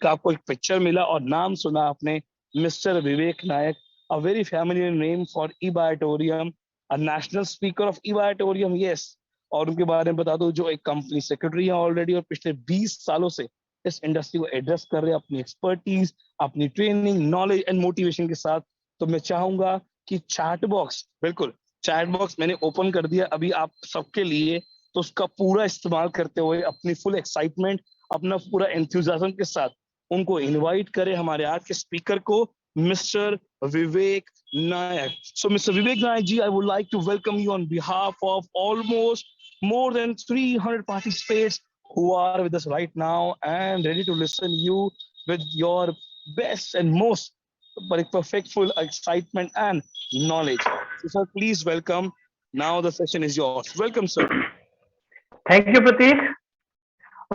का आपको एक पिक्चर मिला और नाम सुना आपने, mister Vivek Nayak, a very familiar name for E Biotorium, a national speaker of E Biotorium, yes. और उनके बारे में बता दूं, जो एक कंपनी सेक्रेटरी है ऑलरेडी और पिछले 20 सालों से इस इंडस्ट्री को एड्रेस कर रहे हैं अपनी एक्सपर्टीज, अपनी ट्रेनिंग, नॉलेज एंड मोटिवेशन के साथ। तो मैं चाहूंगा कि चैट बॉक्स, बिल्कुल चैट बॉक्स मैंने ओपन कर दिया अभी आप सबके लिए, तो उसका पूरा इस्तेमाल करते हुए अपनी फुल एक्साइटमेंट, अपना पूरा एंथुजियाज्म के साथ उनको इनवाइट करें हमारे आज के स्पीकर को, mister Vivek Nayak. So, Mr. Vivek Nayak ji, I would like to welcome you on behalf of almost more than 300 participants who are with us right now and ready to listen you with your best and most perfectful excitement and knowledge. So, sir, please welcome. Now the session is yours. Welcome, sir. Thank you Prateek.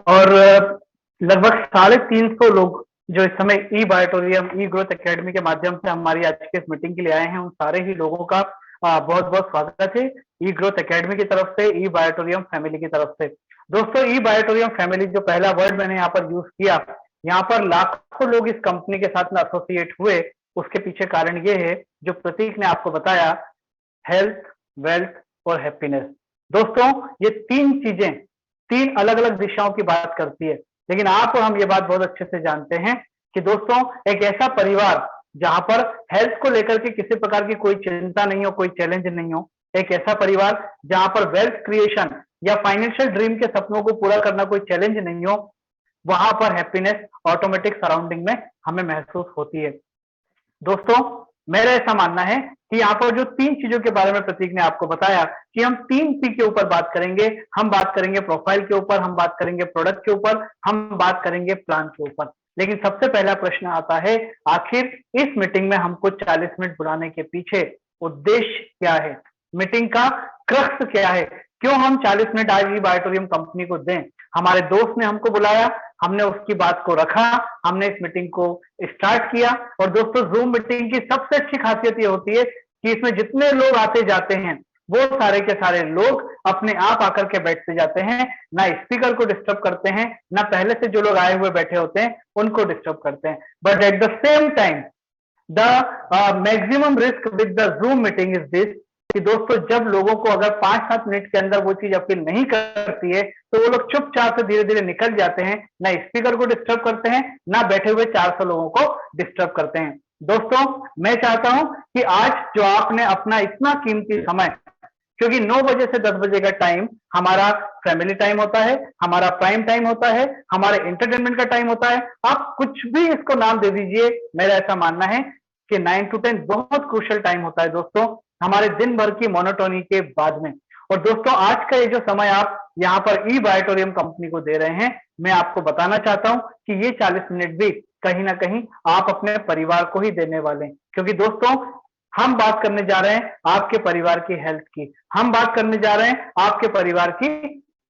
और लगभग 350 लोग जो इस समय ई बायोटोरियम ई growth academy के माध्यम से हमारी आज की इस मीटिंग के लिए आए हैं, उन सारे ही लोगों का बहुत बहुत स्वागत है ई ग्रोथ एकेडमी की तरफ से, ई बायोटोरियम फैमिली की तरफ से। दोस्तों, ई बायोटोरियम फैमिली जो पहला वर्ड मैंने यहाँ पर यूज किया, यहाँ पर लाखों लोग इस कंपनी के साथ में एसोसिएट हुए। उसके पीछे कारण ये है जो प्रतीक ने आपको बताया, हेल्थ, वेल्थ और हैप्पीनेस। दोस्तों, ये तीन चीजें तीन अलग अलग दिशाओं की बात करती है, लेकिन आप और हम ये बात बहुत अच्छे से जानते हैं कि दोस्तों, एक ऐसा परिवार जहां पर हेल्थ को लेकर के किसी प्रकार की कोई चिंता नहीं हो, कोई चैलेंज नहीं हो, एक ऐसा परिवार जहां पर वेल्थ क्रिएशन या फाइनेंशियल ड्रीम के सपनों को पूरा करना कोई चैलेंज नहीं हो, वहां पर हैप्पीनेस ऑटोमेटिक सराउंडिंग में हमें महसूस होती है। दोस्तों, मेरा ऐसा मानना है कि यहाँ पर जो तीन चीजों के बारे में प्रतीक ने आपको बताया कि हम 3 P के ऊपर बात करेंगे। हम बात करेंगे प्रोफाइल के ऊपर, हम बात करेंगे प्रोडक्ट के ऊपर, हम बात करेंगे प्लान के ऊपर। लेकिन सबसे पहला प्रश्न आता है, आखिर इस मीटिंग में हमको 40 मिनट बुलाने के पीछे उद्देश्य क्या है? मीटिंग का क्रक्स क्या है? क्यों हम 40 मिनट आज ई बायोटोरियम कंपनी को दें? हमारे दोस्त ने हमको बुलाया, हमने उसकी बात को रखा, हमने इस मीटिंग को स्टार्ट किया। और दोस्तों, जूम मीटिंग की सबसे अच्छी खासियत ये होती है कि इसमें जितने लोग आते जाते हैं वो सारे के सारे लोग अपने आप आकर के बैठते जाते हैं, ना स्पीकर को डिस्टर्ब करते हैं, ना पहले से जो लोग आए हुए बैठे होते हैं उनको डिस्टर्ब करते हैं। But at the same time the maximum risk with the zoom meeting is this कि दोस्तों, जब लोगों को अगर 5-7 मिनट के अंदर वो चीज अपील नहीं करती है तो वो लोग चुपचाप से धीरे धीरे निकल जाते हैं, ना स्पीकर को डिस्टर्ब करते हैं, ना बैठे हुए 400 लोगों को डिस्टर्ब करते हैं। दोस्तों, मैं चाहता हूं कि आज जो आपने अपना इतना कीमती समय, क्योंकि 9 बजे से 10 बजे का टाइम हमारा फैमिली टाइम होता है, हमारा प्राइम टाइम होता है, हमारे एंटरटेनमेंट का टाइम होता है, आप कुछ भी इसको नाम दे दीजिए, मेरा ऐसा मानना है कि 9 to 10 बहुत क्रूशियल टाइम होता है दोस्तों, हमारे दिन भर की मोनोटोनी के बाद में। और दोस्तों, आज का ये जो समय आप यहाँ पर ई बायोटोरियम कंपनी को दे रहे हैं, मैं आपको बताना चाहता हूं कि ये 40 मिनट भी कहीं ना कहीं आप अपने परिवार को ही देने वाले हैं। क्योंकि दोस्तों, हम बात करने जा रहे हैं आपके परिवार की हेल्थ की, हम बात करने जा रहे हैं आपके परिवार की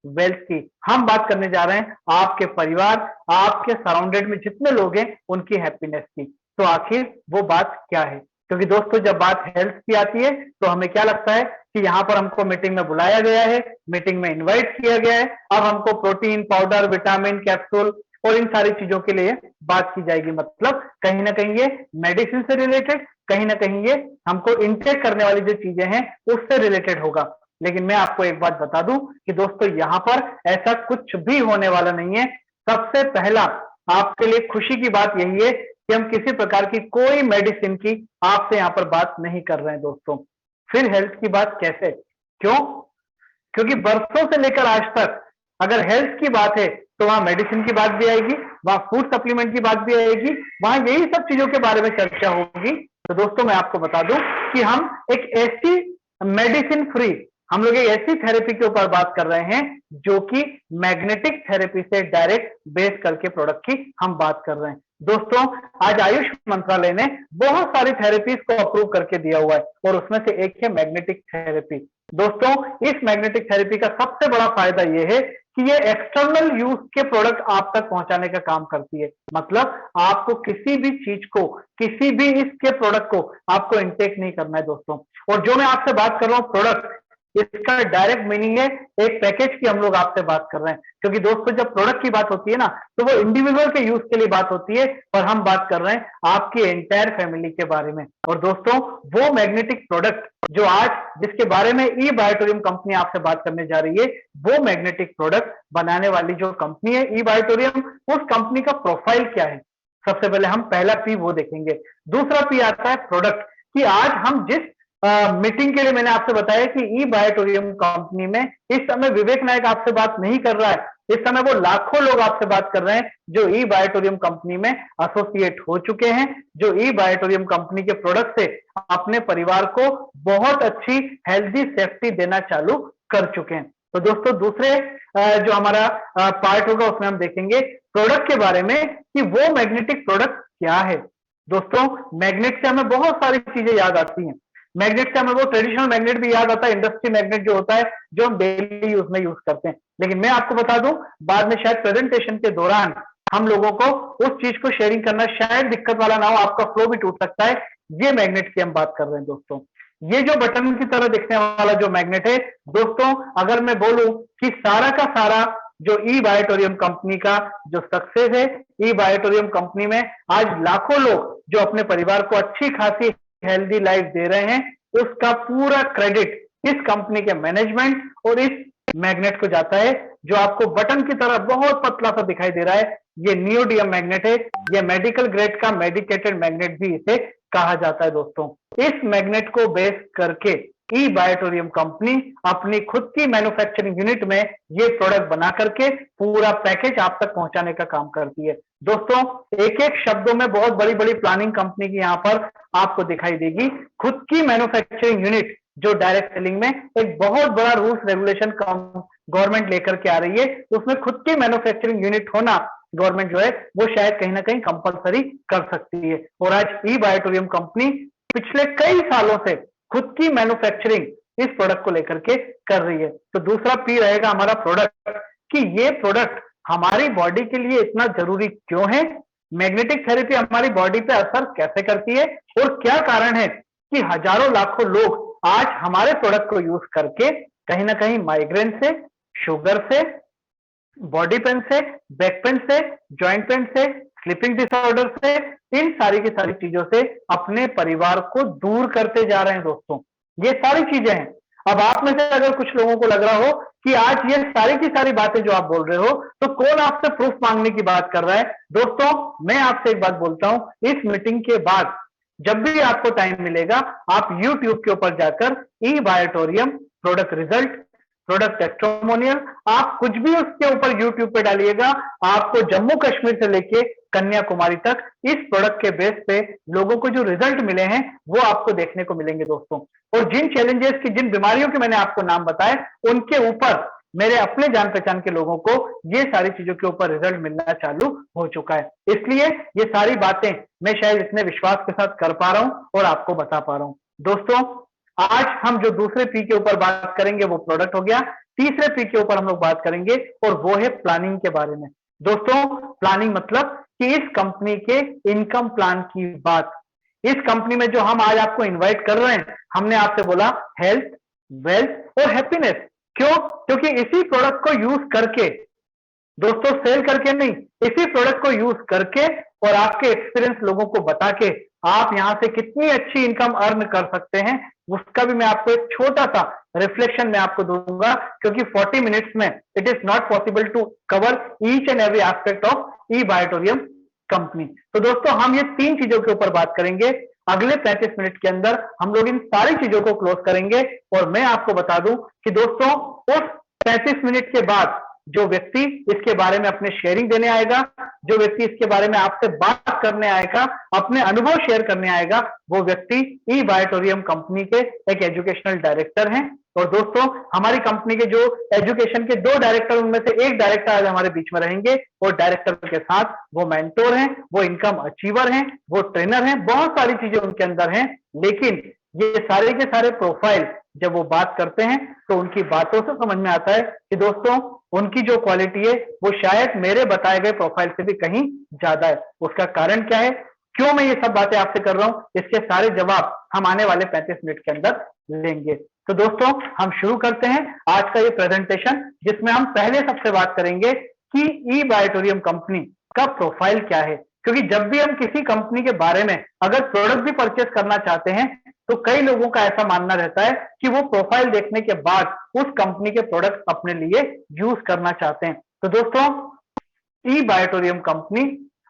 वेल्थ की, हम बात करने जा रहे हैं आपके परिवार, आपके सराउंडेड में जितने लोग हैं उनकी हैप्पीनेस की। तो आखिर वो बात क्या है? क्योंकि दोस्तों, जब बात हेल्थ की आती है तो हमें क्या लगता है कि यहाँ पर हमको मीटिंग में बुलाया गया है, मीटिंग में इनवाइट किया गया है, अब हमको प्रोटीन पाउडर, विटामिन कैप्सूल और इन सारी चीजों के लिए बात की जाएगी। मतलब कहीं ना कहीं ये मेडिसिन से रिलेटेड, कहीं ना कहीं ये हमको इंटेक करने वाली जो चीजें हैं उससे रिलेटेड होगा। लेकिन मैं आपको एक बात बता दूं कि दोस्तों, यहाँ पर ऐसा कुछ भी होने वाला नहीं है। सबसे पहला आपके लिए खुशी की बात यही है कि हम किसी प्रकार की कोई मेडिसिन की आपसे यहाँ पर बात नहीं कर रहे हैं दोस्तों। फिर हेल्थ की बात कैसे? क्यों? क्योंकि बरसों से लेकर आज तक अगर हेल्थ की बात है तो वहां मेडिसिन की बात भी आएगी, वहां फूड सप्लीमेंट की बात भी आएगी, वहां यही सब चीजों के बारे में चर्चा होगी। तो दोस्तों, मैं आपको बता दूं कि हम एक ऐसी मेडिसिन फ्री, हम लोग एक ऐसी थेरेपी के ऊपर बात कर रहे हैं जो कि मैग्नेटिक थेरेपी से डायरेक्ट बेस करके प्रोडक्ट की हम बात कर रहे हैं। दोस्तों, आज आयुष मंत्रालय ने बहुत सारी थेरेपीज को अप्रूव करके दिया हुआ है और उसमें से एक है मैग्नेटिक थेरेपी। दोस्तों, इस मैग्नेटिक थेरेपी का सबसे बड़ा फायदा यह है कि ये एक्सटर्नल यूज के प्रोडक्ट आप तक पहुंचाने का काम करती है। मतलब आपको किसी भी चीज को, किसी भी इसके प्रोडक्ट को आपको इंटेक नहीं करना है दोस्तों। और जो मैं आपसे बात कर रहा हूं प्रोडक्ट, इसका डायरेक्ट मीनिंग है एक पैकेज की हम लोग आपसे बात कर रहे हैं, क्योंकि दोस्तों जब प्रोडक्ट की बात होती है ना तो वो इंडिविजुअल के यूज के लिए बात होती है, और हम बात कर रहे हैं आपकी एंटायर फैमिली के बारे में। और दोस्तों वो मैग्नेटिक प्रोडक्ट जो आज जिसके बारे में ई बायोटोरियम कंपनी आपसे बात करने जा रही है, वो मैग्नेटिक प्रोडक्ट बनाने वाली जो कंपनी है ई बायोटोरियम, उस कंपनी का प्रोफाइल क्या है। सबसे पहले हम पहला पी वो देखेंगे। दूसरा पी आता है प्रोडक्ट, कि आज हम जिस मीटिंग के लिए मैंने आपसे बताया कि ई बायोटोरियम कंपनी में इस समय विवेक नायक आपसे बात नहीं कर रहा है, इस समय वो लाखों लोग आपसे बात कर रहे हैं जो ई बायोटोरियम कंपनी में एसोसिएट हो चुके हैं, जो ई बायोटोरियम कंपनी के प्रोडक्ट से अपने परिवार को बहुत अच्छी हेल्दी सेफ्टी देना चालू कर चुके हैं। तो दोस्तों दूसरे जो हमारा पार्ट होगा उसमें हम देखेंगे प्रोडक्ट के बारे में कि वो मैग्नेटिक प्रोडक्ट क्या है। दोस्तों मैग्नेट से हमें बहुत सारी चीजें याद आती हैं। मैग्नेट से हमें वो ट्रेडिशनल मैग्नेट भी याद आता है, इंडस्ट्री मैग्नेट जो होता है जो हम डेली यूज में यूज करते हैं। लेकिन मैं आपको बता दूं बाद में शायद प्रेजेंटेशन के दौरान हम लोगों को उस चीज को शेयरिंग करना शायद दिक्कत वाला ना हो, आपका फ्लो भी टूट सकता है। ये मैग्नेट की हम बात कर रहे हैं दोस्तों। ये जो बटन की तरह दिखने वाला जो मैग्नेट है दोस्तों, अगर मैं बोलूं कि सारा का सारा जो ई बायोटोरियम कंपनी का जो सक्सेस है, ई बायोटोरियम कंपनी में आज लाखों लोग जो अपने परिवार को अच्छी खासी हेल्दी लाइफ दे रहे हैं, उसका पूरा क्रेडिट इस कंपनी के मैनेजमेंट और इस मैग्नेट को जाता है, जो आपको बटन की तरह बहुत पतला सा दिखाई दे रहा है। ये नियोडियम मैग्नेट है, ये मेडिकल ग्रेड का मेडिकेटेड मैग्नेट भी इसे कहा जाता है दोस्तों। इस मैग्नेट को बेस करके ई बायोटोरियम कंपनी अपनी खुद की मैन्युफैक्चरिंग यूनिट में ये प्रोडक्ट बना करके पूरा पैकेज आप तक पहुंचाने का काम करती है। दोस्तों एक एक शब्दों में बहुत बड़ी बड़ी प्लानिंग कंपनी की यहाँ पर आपको दिखाई देगी। खुद की मैन्युफैक्चरिंग यूनिट जो डायरेक्ट सेलिंग में एक बहुत बड़ा रूल्स रेगुलेशन गवर्नमेंट लेकर के आ रही है, उसमें खुद की मैन्युफैक्चरिंग यूनिट होना गवर्नमेंट जो है वो शायद कहीं ना कहीं कंपलसरी कर सकती है। और आज ई बायोटोरियम कंपनी पिछले कई सालों से खुद की मैन्युफैक्चरिंग इस प्रोडक्ट को लेकर के कर रही है। तो दूसरा पी रहेगा हमारा प्रोडक्ट, कि ये प्रोडक्ट हमारी बॉडी के लिए इतना जरूरी क्यों है, मैग्नेटिक थेरेपी हमारी बॉडी पे असर कैसे करती है, और क्या कारण है कि हजारों लाखों लोग आज हमारे प्रोडक्ट को यूज करके कहीं ना कहीं माइग्रेन से, शुगर से, बॉडी पेन से, बैक पेन से, जॉइंट पेन से, स्लीपिंग डिसऑर्डर से, इन सारी की सारी चीजों से अपने परिवार को दूर करते जा रहे हैं दोस्तों। ये सारी चीजें हैं। अब आप में से अगर कुछ लोगों को लग रहा हो कि आज ये सारी की सारी बातें जो आप बोल रहे हो, तो कौन आपसे प्रूफ मांगने की बात कर रहा है। दोस्तों मैं आपसे एक बात बोलता हूं, इस मीटिंग के बाद जब भी आपको टाइम मिलेगा आप YouTube के ऊपर जाकर ई बायोटोरियम प्रोडक्ट रिजल्ट, प्रोडक्ट टेस्टिमोनियल, आप कुछ भी उसके ऊपर YouTube पे डालिएगा, आपको जम्मू कश्मीर से लेके कन्याकुमारी तक इस प्रोडक्ट के बेस पे लोगों को जो रिजल्ट मिले हैं वो आपको देखने को मिलेंगे दोस्तों। और जिन चैलेंजेस की, जिन बीमारियों के मैंने आपको नाम बताए, उनके ऊपर मेरे अपने जान पहचान के लोगों को ये सारी चीजों के ऊपर रिजल्ट मिलना चालू हो चुका है। इसलिए ये सारी बातें मैं शायद इतने विश्वास के साथ कर पा रहा हूं और आपको बता पा रहा हूं। दोस्तों आज हम जो दूसरे पी के ऊपर बात करेंगे वो प्रोडक्ट हो गया। तीसरे पी के ऊपर हम लोग बात करेंगे और वो है प्लानिंग के बारे में। दोस्तों प्लानिंग मतलब कि इस कंपनी के इनकम प्लान की बात। इस कंपनी में जो हम आज आपको इनवाइट कर रहे हैं, हमने आपसे बोला हेल्थ, वेल्थ और हैप्पीनेस। क्यों? क्योंकि इसी प्रोडक्ट को यूज करके दोस्तों, सेल करके नहीं, इसी प्रोडक्ट को यूज करके और आपके एक्सपीरियंस लोगों को बता के आप यहां से कितनी अच्छी इनकम अर्न कर सकते हैं, उसका भी मैं आपको एक छोटा सा रिफ्लेक्शन मैं आपको दूंगा, क्योंकि 40 मिनट्स में it is not possible to cover each and every aspect of E Biotorium company. तो दोस्तों हम ये तीन चीजों के ऊपर बात करेंगे। अगले 35 मिनट के अंदर हम लोग इन सारी चीजों को क्लोज करेंगे। और मैं आपको बता दूं कि दोस्तों उस 35 मिनट के बाद जो व्यक्ति इसके बारे में अपने शेयरिंग देने आएगा, जो व्यक्ति इसके बारे में आपसे बात करने आएगा, अपने अनुभव शेयर करने आएगा, वो व्यक्ति ई बायोटोरियम कंपनी के एक एजुकेशनल डायरेक्टर हैं। और दोस्तों हमारी कंपनी के जो एजुकेशन के 2 डायरेक्टर, उनमें से एक डायरेक्टर आज हमारे बीच में रहेंगे, और डायरेक्टर के साथ वो मेंटोर हैं, वो इनकम अचीवर हैं, वो ट्रेनर हैं, बहुत सारी चीजें उनके अंदर हैं। लेकिन ये सारे के सारे प्रोफाइल जब वो बात करते हैं तो उनकी बातों से समझ में आता है कि दोस्तों उनकी जो क्वालिटी है वो शायद मेरे बताए गए प्रोफाइल से भी कहीं ज्यादा है। उसका कारण क्या है? क्यों मैं ये सब बातें आपसे कर रहा हूं, इसके सारे जवाब हम आने वाले 35 मिनट के अंदर लेंगे। तो दोस्तों हम शुरू करते हैं आज का ये प्रेजेंटेशन, जिसमें हम पहले सबसे बात करेंगे कि ई बायोटोरियम कंपनी का प्रोफाइल क्या है। क्योंकि जब भी हम किसी कंपनी के बारे में अगर प्रोडक्ट भी परचेस करना चाहते हैं तो कई लोगों का ऐसा मानना रहता है कि वो प्रोफाइल देखने के बाद उस कंपनी के प्रोडक्ट अपने लिए यूज करना चाहते हैं। तो दोस्तों ई Biotorium company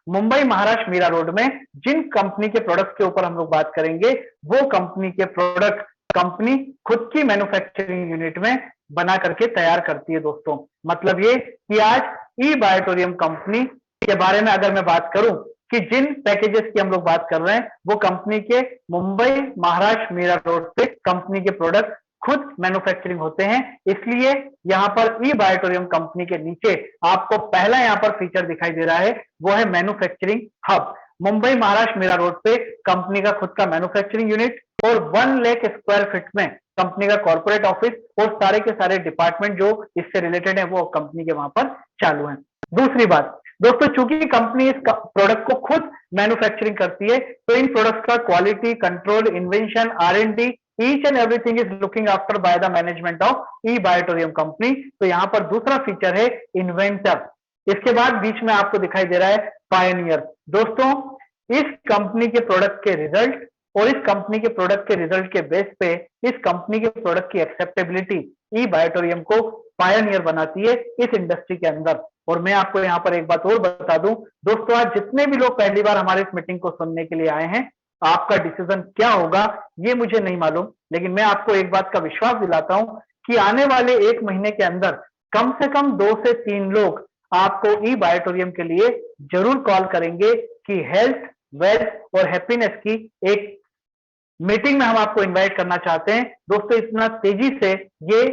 Mumbai Maharashtra Meera road में जिन कंपनी के प्रोडक्ट के ऊपर हम लोग बात करेंगे वो कंपनी के प्रोडक्ट कंपनी खुद की मैन्युफैक्चरिंग यूनिट में बना करके तैयार करती है। दोस्तों मतलब ये कि आज ई बायोटोरियम कंपनी के बारे में अगर मैं बात करूं कि जिन पैकेजेस की हम लोग बात कर रहे हैं वो कंपनी के मुंबई महाराष्ट्र मीरा रोड पे कंपनी के प्रोडक्ट खुद मैन्युफैक्चरिंग होते हैं। इसलिए यहाँ पर ई बायोटोरियम कंपनी के नीचे आपको पहला यहाँ पर फीचर दिखाई दे रहा है, वो है manufacturing hub. Mumbai Maharashtra Meera road पे कंपनी का खुद का मैन्युफैक्चरिंग यूनिट और 1 लाख स्क्वायर फीट में कंपनी का कॉर्पोरेट ऑफिस और सारे के सारे डिपार्टमेंट जो इससे रिलेटेड है वो कंपनी के वहां पर चालू है। दूसरी बात दोस्तों, चूंकि कंपनी इस प्रोडक्ट को खुद मैन्युफैक्चरिंग करती है तो इन प्रोडक्ट का quality control, invention, R&D each and everything is looking after by the management of E Biotorium company. तो यहाँ पर दूसरा फीचर है इन्वेंटर। इसके बाद बीच में आपको दिखाई दे रहा है पायनियर। दोस्तों इस कंपनी के प्रोडक्ट के रिजल्ट और इस कंपनी के प्रोडक्ट के रिजल्ट के बेस पे इस कंपनी के प्रोडक्ट की एक्सेप्टेबिलिटी ई बायोटोरियम को पायनियर बनाती है इस इंडस्ट्री के अंदर। और मैं आपको यहाँ पर एक बात और बता दूं दोस्तों, आज जितने भी लोग पहली बार हमारे इस मीटिंग को सुनने के लिए आए हैं, आपका डिसीजन क्या होगा ये मुझे नहीं मालूम, लेकिन मैं आपको एक बात का विश्वास दिलाता हूं कि आने वाले 1 महीने के अंदर कम से कम 2 से 3 लोग आपको ई बायोटोरियम के लिए जरूर कॉल करेंगे कि हेल्थ, वेल्थ और हैप्पीनेस की एक मीटिंग में हम आपको इनवाइट करना चाहते हैं। दोस्तों इतना तेजी से ये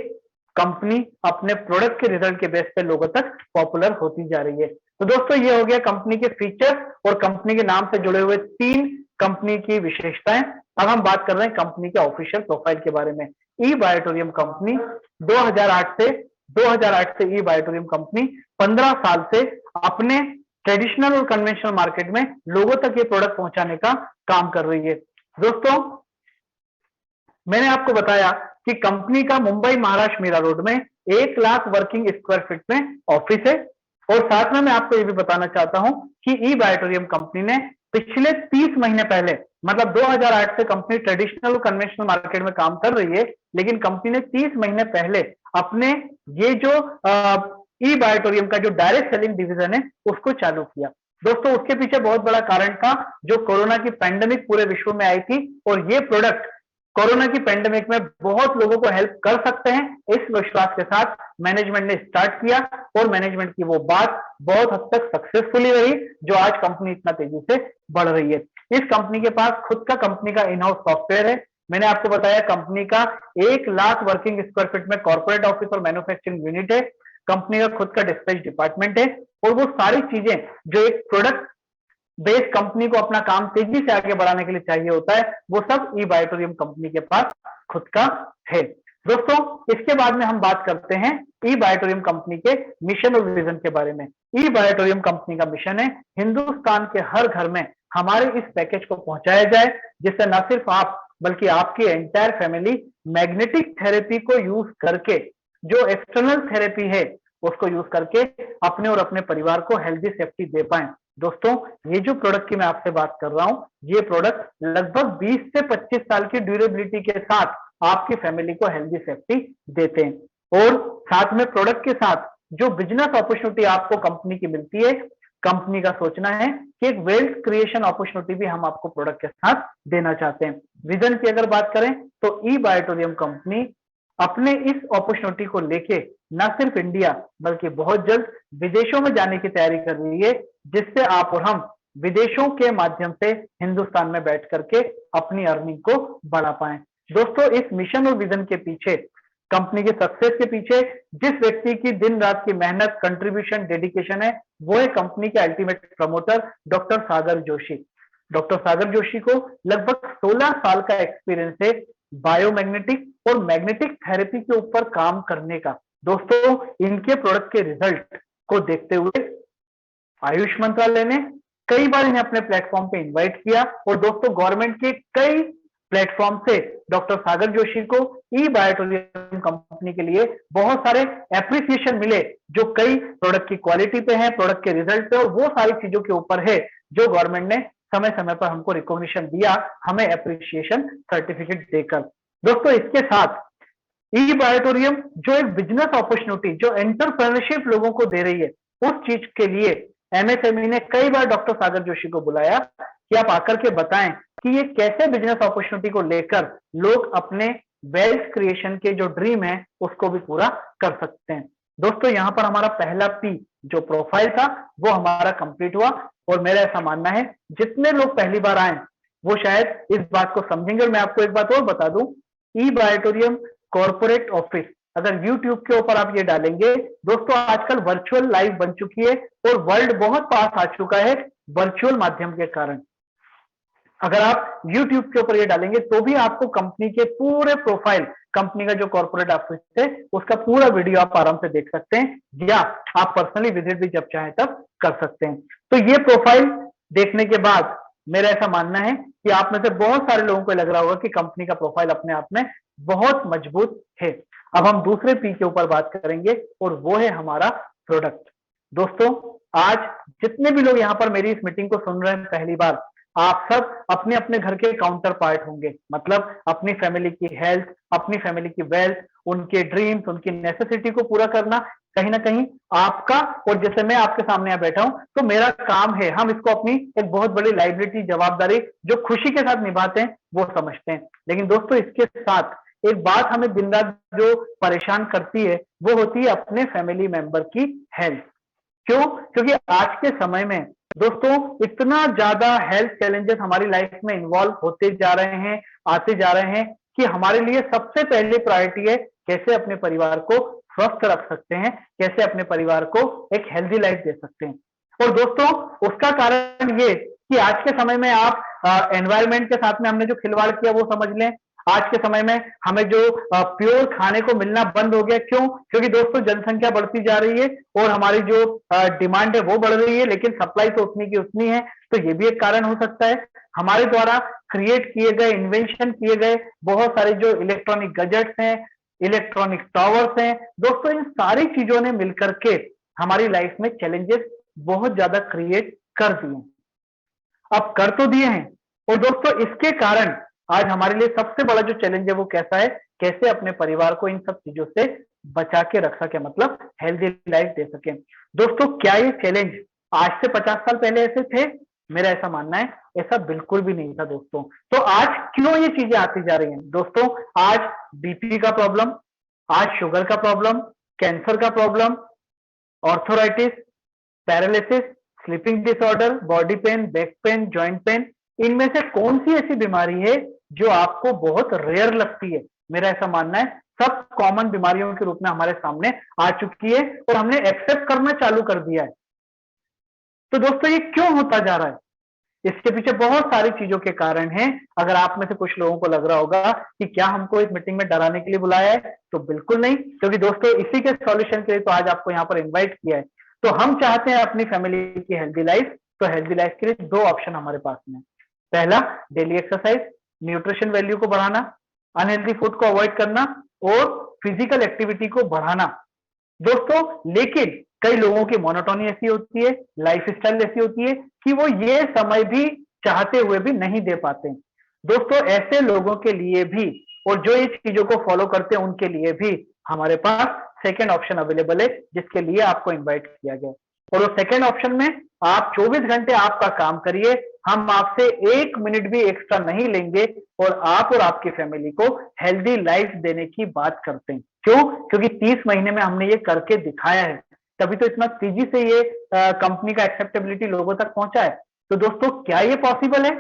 कंपनी अपने प्रोडक्ट के रिजल्ट के बेस पे लोगों तक पॉपुलर होती जा रही है। तो दोस्तों ये हो गया कंपनी के फीचर और कंपनी के नाम से जुड़े हुए 3 कंपनी की विशेषताएं। अब हम बात कर रहे हैं कंपनी के ऑफिशियल प्रोफाइल के बारे में। ई बायोटोरियम कंपनी 2008 से ई बायोटोरियम कंपनी 15 साल से अपने ट्रेडिशनल और कन्वेंशनल मार्केट में लोगों तक ये प्रोडक्ट पहुंचाने का काम कर रही है। दोस्तों मैंने आपको बताया कि कंपनी का मुंबई महाराष्ट्र मीरा रोड में 1 लाख वर्किंग स्क्वायर फीट में ऑफिस है। और साथ में मैं आपको ये भी बताना चाहता हूं कि ई बायोटोरियम कंपनी ने पिछले 30 महीने पहले, मतलब 2008 से कंपनी ट्रेडिशनल और कन्वेंशनल मार्केट में काम कर रही है, लेकिन कंपनी ने 30 महीने पहले अपने ये जो ई बायोटोरियम का जो डायरेक्ट सेलिंग डिवीजन है उसको चालू किया। दोस्तों उसके पीछे बहुत बड़ा कारण था जो कोरोना की पैंडेमिक पूरे विश्व में आई थी और ये प्रोडक्ट कोरोना की पैंडेमिक में बहुत लोगों को हेल्प कर सकते हैं, इस विश्वास के साथ मैनेजमेंट ने स्टार्ट किया और मैनेजमेंट की वो बात बहुत हद तक सक्सेसफुली रही जो आज कंपनी इतना तेजी से बढ़ रही है। इस कंपनी के पास खुद का कंपनी का इन हाउस सॉफ्टवेयर है। मैंने आपको बताया कंपनी का 1 लाख वर्किंग स्क्वायर फीट में कॉर्पोरेट ऑफिस और मैन्युफैक्चरिंग यूनिट है। कंपनी का खुद का डिस्पैच डिपार्टमेंट है और वो सारी चीजें जो एक प्रोडक्ट बेस कंपनी को अपना काम तेजी से आगे बढ़ाने के लिए चाहिए होता है वो सब ई बायोटोरियम कंपनी के पास खुद का है। दोस्तों इसके बाद में हम बात करते हैं ई बायोटोरियम कंपनी के मिशन और विजन के बारे में। ई बायोटोरियम कंपनी का मिशन है हिंदुस्तान के हर घर में हमारे इस पैकेज को पहुंचाया जाए जिससे न सिर्फ आप बल्कि आपकी एंटायर फैमिली मैग्नेटिक थेरेपी को यूज करके, जो एक्सटर्नल थेरेपी है उसको यूज करके अपने और अपने परिवार को हेल्दी सेफ्टी दे पाए। दोस्तों ये जो प्रोडक्ट की मैं आपसे बात कर रहा हूं ये प्रोडक्ट लगभग 20 से 25 साल की ड्यूरेबिलिटी के साथ आपकी फैमिली को हेल्दी सेफ्टी देते हैं। और साथ में प्रोडक्ट के साथ जो बिजनेस अपॉर्चुनिटी आपको कंपनी की मिलती है, कंपनी का सोचना है कि एक वेल्थ क्रिएशन अपॉर्चुनिटी भी हम आपको प्रोडक्ट के साथ देना चाहते हैं। विजन की अगर बात करें तो ई बायोटोरियम कंपनी अपने इस अपॉर्चुनिटी को लेके न सिर्फ इंडिया बल्कि बहुत जल्द विदेशों में जाने की तैयारी कर रही है जिससे आप और हम विदेशों के माध्यम से हिंदुस्तान में बैठ करके अपनी अर्निंग को बढ़ा पाएं। दोस्तों इस मिशन और विजन के पीछे, कंपनी के सक्सेस के पीछे जिस व्यक्ति की दिन रात की मेहनत, कंट्रीब्यूशन, डेडिकेशन है वो है कंपनी के अल्टीमेट प्रमोटर डॉक्टर सागर जोशी। डॉक्टर सागर जोशी को लगभग 16 साल का एक्सपीरियंस है बायोमैग्नेटिक और मैग्नेटिक थेरेपी के ऊपर काम करने का। दोस्तों इनके प्रोडक्ट के रिजल्ट को देखते हुए आयुष मंत्रालय ने कई बार इन्हें अपने प्लेटफॉर्म पे इनवाइट किया और दोस्तों गवर्नमेंट के कई प्लेटफॉर्म से डॉक्टर सागर जोशी को ई बायोटोरियम कंपनी के लिए बहुत सारे एप्रिसिएशन मिले, जो कई प्रोडक्ट की क्वालिटी पे है, प्रोडक्ट के रिजल्ट पे, और वो सारी चीजों के ऊपर है जो गवर्नमेंट ने समय समय पर हमको रिकॉग्निशन दिया, हमें एप्रिसिएशन सर्टिफिकेट देकर। दोस्तों इसके साथ ई बायोटोरियम जो एक बिजनेस अपॉर्चुनिटी, जो एंटरप्रेन्योरशिप लोगों को दे रही है, उस चीज के लिए एमएसएमई ने कई बार डॉक्टर सागर जोशी को बुलाया कि आप आकर के बताएं कि ये कैसे बिजनेस अपॉर्चुनिटी को लेकर लोग अपने वेल्थ क्रिएशन के जो ड्रीम है उसको भी पूरा कर सकते हैं। दोस्तों यहाँ पर हमारा पहला पी जो प्रोफाइल था वो हमारा कंप्लीट हुआ, और मेरा ऐसा मानना है जितने लोग पहली बार आए वो शायद इस बात को समझेंगे। और मैं आपको एक बात और बता दूं, ई बायोटोरियम कॉर्पोरेट ऑफिस अगर YouTube के ऊपर आप ये डालेंगे, दोस्तों आजकल वर्चुअल लाइव बन चुकी है और वर्ल्ड बहुत पास आ चुका है वर्चुअल माध्यम के कारण। अगर आप YouTube के ऊपर ये डालेंगे तो भी आपको कंपनी के पूरे प्रोफाइल, कंपनी का जो कॉर्पोरेट ऑफिस है उसका पूरा वीडियो आप आराम से देख सकते हैं, या आप पर्सनली विजिट भी जब चाहे तब कर सकते हैं। तो ये प्रोफाइल देखने के बाद मेरा ऐसा मानना है कि आप में से बहुत सारे लोगों को लग रहा होगा कि कंपनी का प्रोफाइल अपने आप में बहुत मजबूत है। अब हम दूसरे पी के ऊपर बात करेंगे और वो है हमारा प्रोडक्ट। दोस्तों आज जितने भी लोग यहाँ पर मेरी इस मीटिंग को सुन रहे हैं पहली बार, आप सब अपने अपने घर के काउंटर पार्ट होंगे, मतलब अपनी फैमिली की हेल्थ, अपनी फैमिली की वेल्थ, उनके ड्रीम्स, उनकी नेसेसिटी को पूरा करना कहीं ना कहीं आपका, और जैसे मैं आपके सामने यहाँ बैठा हूं तो मेरा काम है, हम इसको अपनी एक बहुत बड़ी लाइबिलिटी, जवाबदारी जो खुशी के साथ निभाते हैं वो समझते हैं। लेकिन दोस्तों इसके साथ एक बात हमें दिन रात जो परेशान करती है वो होती है अपने फैमिली मेंबर की हेल्थ। क्यों? क्योंकि आज के समय में दोस्तों इतना ज्यादा हेल्थ चैलेंजेस हमारी लाइफ में इन्वॉल्व होते जा रहे हैं, आते जा रहे हैं, कि हमारे लिए सबसे पहली प्रायोरिटी है कैसे अपने परिवार को स्वस्थ रख सकते हैं, कैसे अपने परिवार को एक हेल्दी लाइफ दे सकते हैं। और दोस्तों उसका कारण ये कि आज के समय में आप एनवायरमेंट के साथ में हमने जो खिलवाड़ किया वो समझ लें। आज के समय में हमें जो प्योर खाने को मिलना बंद हो गया। क्यों? क्योंकि दोस्तों जनसंख्या बढ़ती जा रही है और हमारी जो डिमांड है वो बढ़ रही है, लेकिन सप्लाई तो उतनी की उतनी है। तो ये भी एक कारण हो सकता है। हमारे द्वारा क्रिएट किए गए, इन्वेंशन किए गए बहुत सारे जो इलेक्ट्रॉनिक गैजेट्स हैं, इलेक्ट्रॉनिक टावर्स हैं, दोस्तों इन सारी चीजों ने मिलकर के हमारी लाइफ में चैलेंजेस बहुत ज्यादा क्रिएट कर दिए, अब कर तो दिए हैं। और दोस्तों इसके कारण आज हमारे लिए सबसे बड़ा जो चैलेंज है वो कैसा है, कैसे अपने परिवार को इन सब चीजों से बचा के रख सके, मतलब हेल्दी लाइफ दे सके। दोस्तों क्या ये चैलेंज आज से 50 साल पहले ऐसे थे? मेरा ऐसा मानना है ऐसा बिल्कुल भी नहीं था दोस्तों। तो आज क्यों ये चीजें आती जा रही हैं? दोस्तों आज बीपी का प्रॉब्लम, आज शुगर का प्रॉब्लम, कैंसर का problem, arthritis, paralysis, sleeping disorder, body pain, back pain, joint pain, इनमें से कौन सी ऐसी बीमारी है जो आपको बहुत रेयर लगती है? मेरा ऐसा मानना है सब कॉमन बीमारियों के रूप में हमारे सामने आ चुकी है और हमने एक्सेप्ट करना चालू कर दिया है। तो दोस्तों ये क्यों होता जा रहा है? इसके पीछे बहुत सारी चीजों के कारण हैं। अगर आप में से कुछ लोगों को लग रहा होगा कि क्या हमको इस मीटिंग में डराने के लिए बुलाया है, तो बिल्कुल नहीं, क्योंकि दोस्तों इसी के सॉल्यूशन के लिए तो आज आपको यहाँ पर इन्वाइट किया है। तो हम चाहते हैं अपनी फैमिली की हेल्दी लाइफ। तो हेल्दी लाइफ के लिए 2 ऑप्शन हमारे पास में। पहला, डेली एक्सरसाइज, न्यूट्रिशन वैल्यू को बढ़ाना, अनहेल्दी फूड को अवॉइड करना और फिजिकल एक्टिविटी को बढ़ाना। दोस्तों लेकिन कई लोगों की मोनोटोनी ऐसी होती है, लाइफस्टाइल ऐसी होती है कि वो ये समय भी चाहते हुए भी नहीं दे पाते। दोस्तों ऐसे लोगों के लिए भी, और जो ये चीजों को फॉलो करते हैं उनके लिए भी हमारे पास सेकेंड ऑप्शन अवेलेबल है, जिसके लिए आपको इन्वाइट किया गया। और वो सेकेंड ऑप्शन में आप 24 घंटे आपका काम करिए, हम आपसे 1 मिनट भी एक्स्ट्रा नहीं लेंगे और आप और आपकी फैमिली को हेल्दी लाइफ देने की बात करते हैं। क्यों? क्योंकि 30 महीने में हमने ये करके दिखाया है, तभी तो इतना तेजी से ये कंपनी का एक्सेप्टेबिलिटी लोगों तक पहुंचा है। तो दोस्तों क्या ये पॉसिबल है?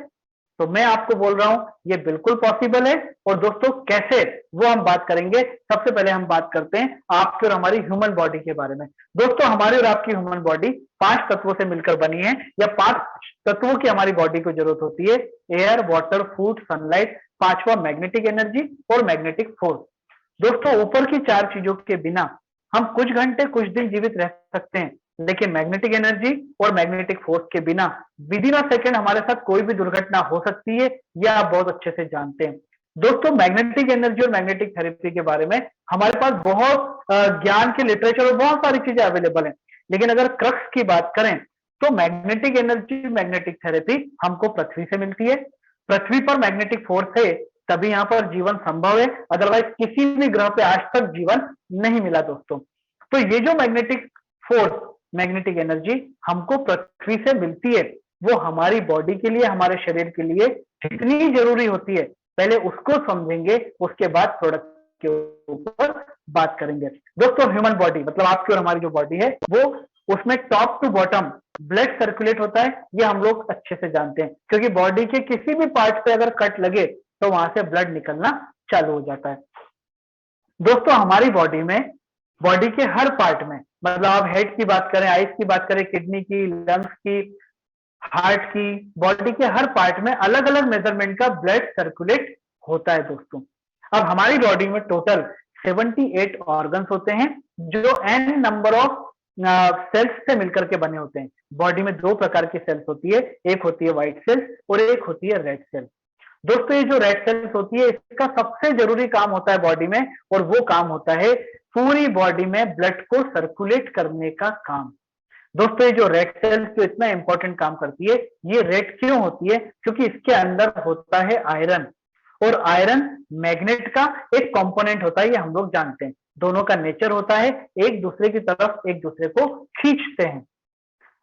तो मैं आपको बोल रहा हूं ये बिल्कुल पॉसिबल है। और दोस्तों कैसे, वो हम बात करेंगे। सबसे पहले हम बात करते हैं आपकी और हमारी ह्यूमन बॉडी के बारे में। दोस्तों हमारी और आपकी ह्यूमन बॉडी 5 तत्वों से मिलकर बनी है, या 5 तत्वों की हमारी बॉडी को जरूरत होती है। एयर, वाटर, फूड, सनलाइट, 5वां मैग्नेटिक एनर्जी और मैग्नेटिक फोर्स। दोस्तों ऊपर की 4 चीजों के बिना हम कुछ घंटे कुछ दिन जीवित रह सकते हैं, लेकिन मैग्नेटिक एनर्जी और मैग्नेटिक फोर्स के बिना विद इन अ सेकेंड हमारे साथ कोई भी दुर्घटना हो सकती है, यह आप बहुत अच्छे से जानते हैं। दोस्तों मैग्नेटिक एनर्जी और मैग्नेटिक थेरेपी के बारे में हमारे पास बहुत ज्ञान के लिटरेचर और बहुत सारी चीजें अवेलेबल हैं, लेकिन अगर क्रक्स की बात करें तो मैग्नेटिक एनर्जी मैग्नेटिक थेरेपी हमको पृथ्वी से मिलती है। पृथ्वी पर मैग्नेटिक फोर्स है तभी यहाँ पर जीवन संभव है, अदरवाइज किसी भी ग्रह पे आज तक जीवन नहीं मिला दोस्तों। तो ये जो मैग्नेटिक फोर्स मैग्नेटिक एनर्जी हमको पृथ्वी से मिलती है, वो हमारी बॉडी के लिए हमारे शरीर के लिए कितनी जरूरी होती है पहले उसको समझेंगे, उसके बाद प्रोडक्ट के ऊपर बात करेंगे। दोस्तों ह्यूमन बॉडी मतलब आपकी और हमारी जो बॉडी है वो उसमें top to bottom blood circulate होता है, ये हम लोग अच्छे से जानते हैं, क्योंकि बॉडी के किसी भी पार्ट पे अगर कट लगे तो वहां से ब्लड निकलना चालू हो जाता है। दोस्तों हमारी बॉडी में बॉडी के हर पार्ट में मतलब आप हेड की बात करें, आइज की बात करें, किडनी की, लंग्स की, हार्ट की, बॉडी के हर पार्ट में अलग अलग मेजरमेंट का ब्लड सर्कुलेट होता है दोस्तों। अब हमारी बॉडी में टोटल 78 ऑर्गन्स होते हैं जो n नंबर ऑफ सेल्स से मिलकर के बने होते हैं। बॉडी में दो प्रकार की सेल्स होती है, एक होती है व्हाइट सेल्स और एक होती है रेड सेल्स। दोस्तों ये जो रेड सेल्स होती है इसका सबसे जरूरी काम होता है बॉडी में, और वो काम होता है पूरी बॉडी में ब्लड को सर्कुलेट करने का काम। दोस्तों ये जो रेड सेल्स जो इतना इंपॉर्टेंट काम करती है, ये रेड क्यों होती है? क्योंकि इसके अंदर होता है आयरन, और आयरन मैग्नेट का एक कंपोनेंट होता है, ये हम लोग जानते हैं। दोनों का नेचर होता है एक दूसरे की तरफ एक दूसरे को खींचते हैं।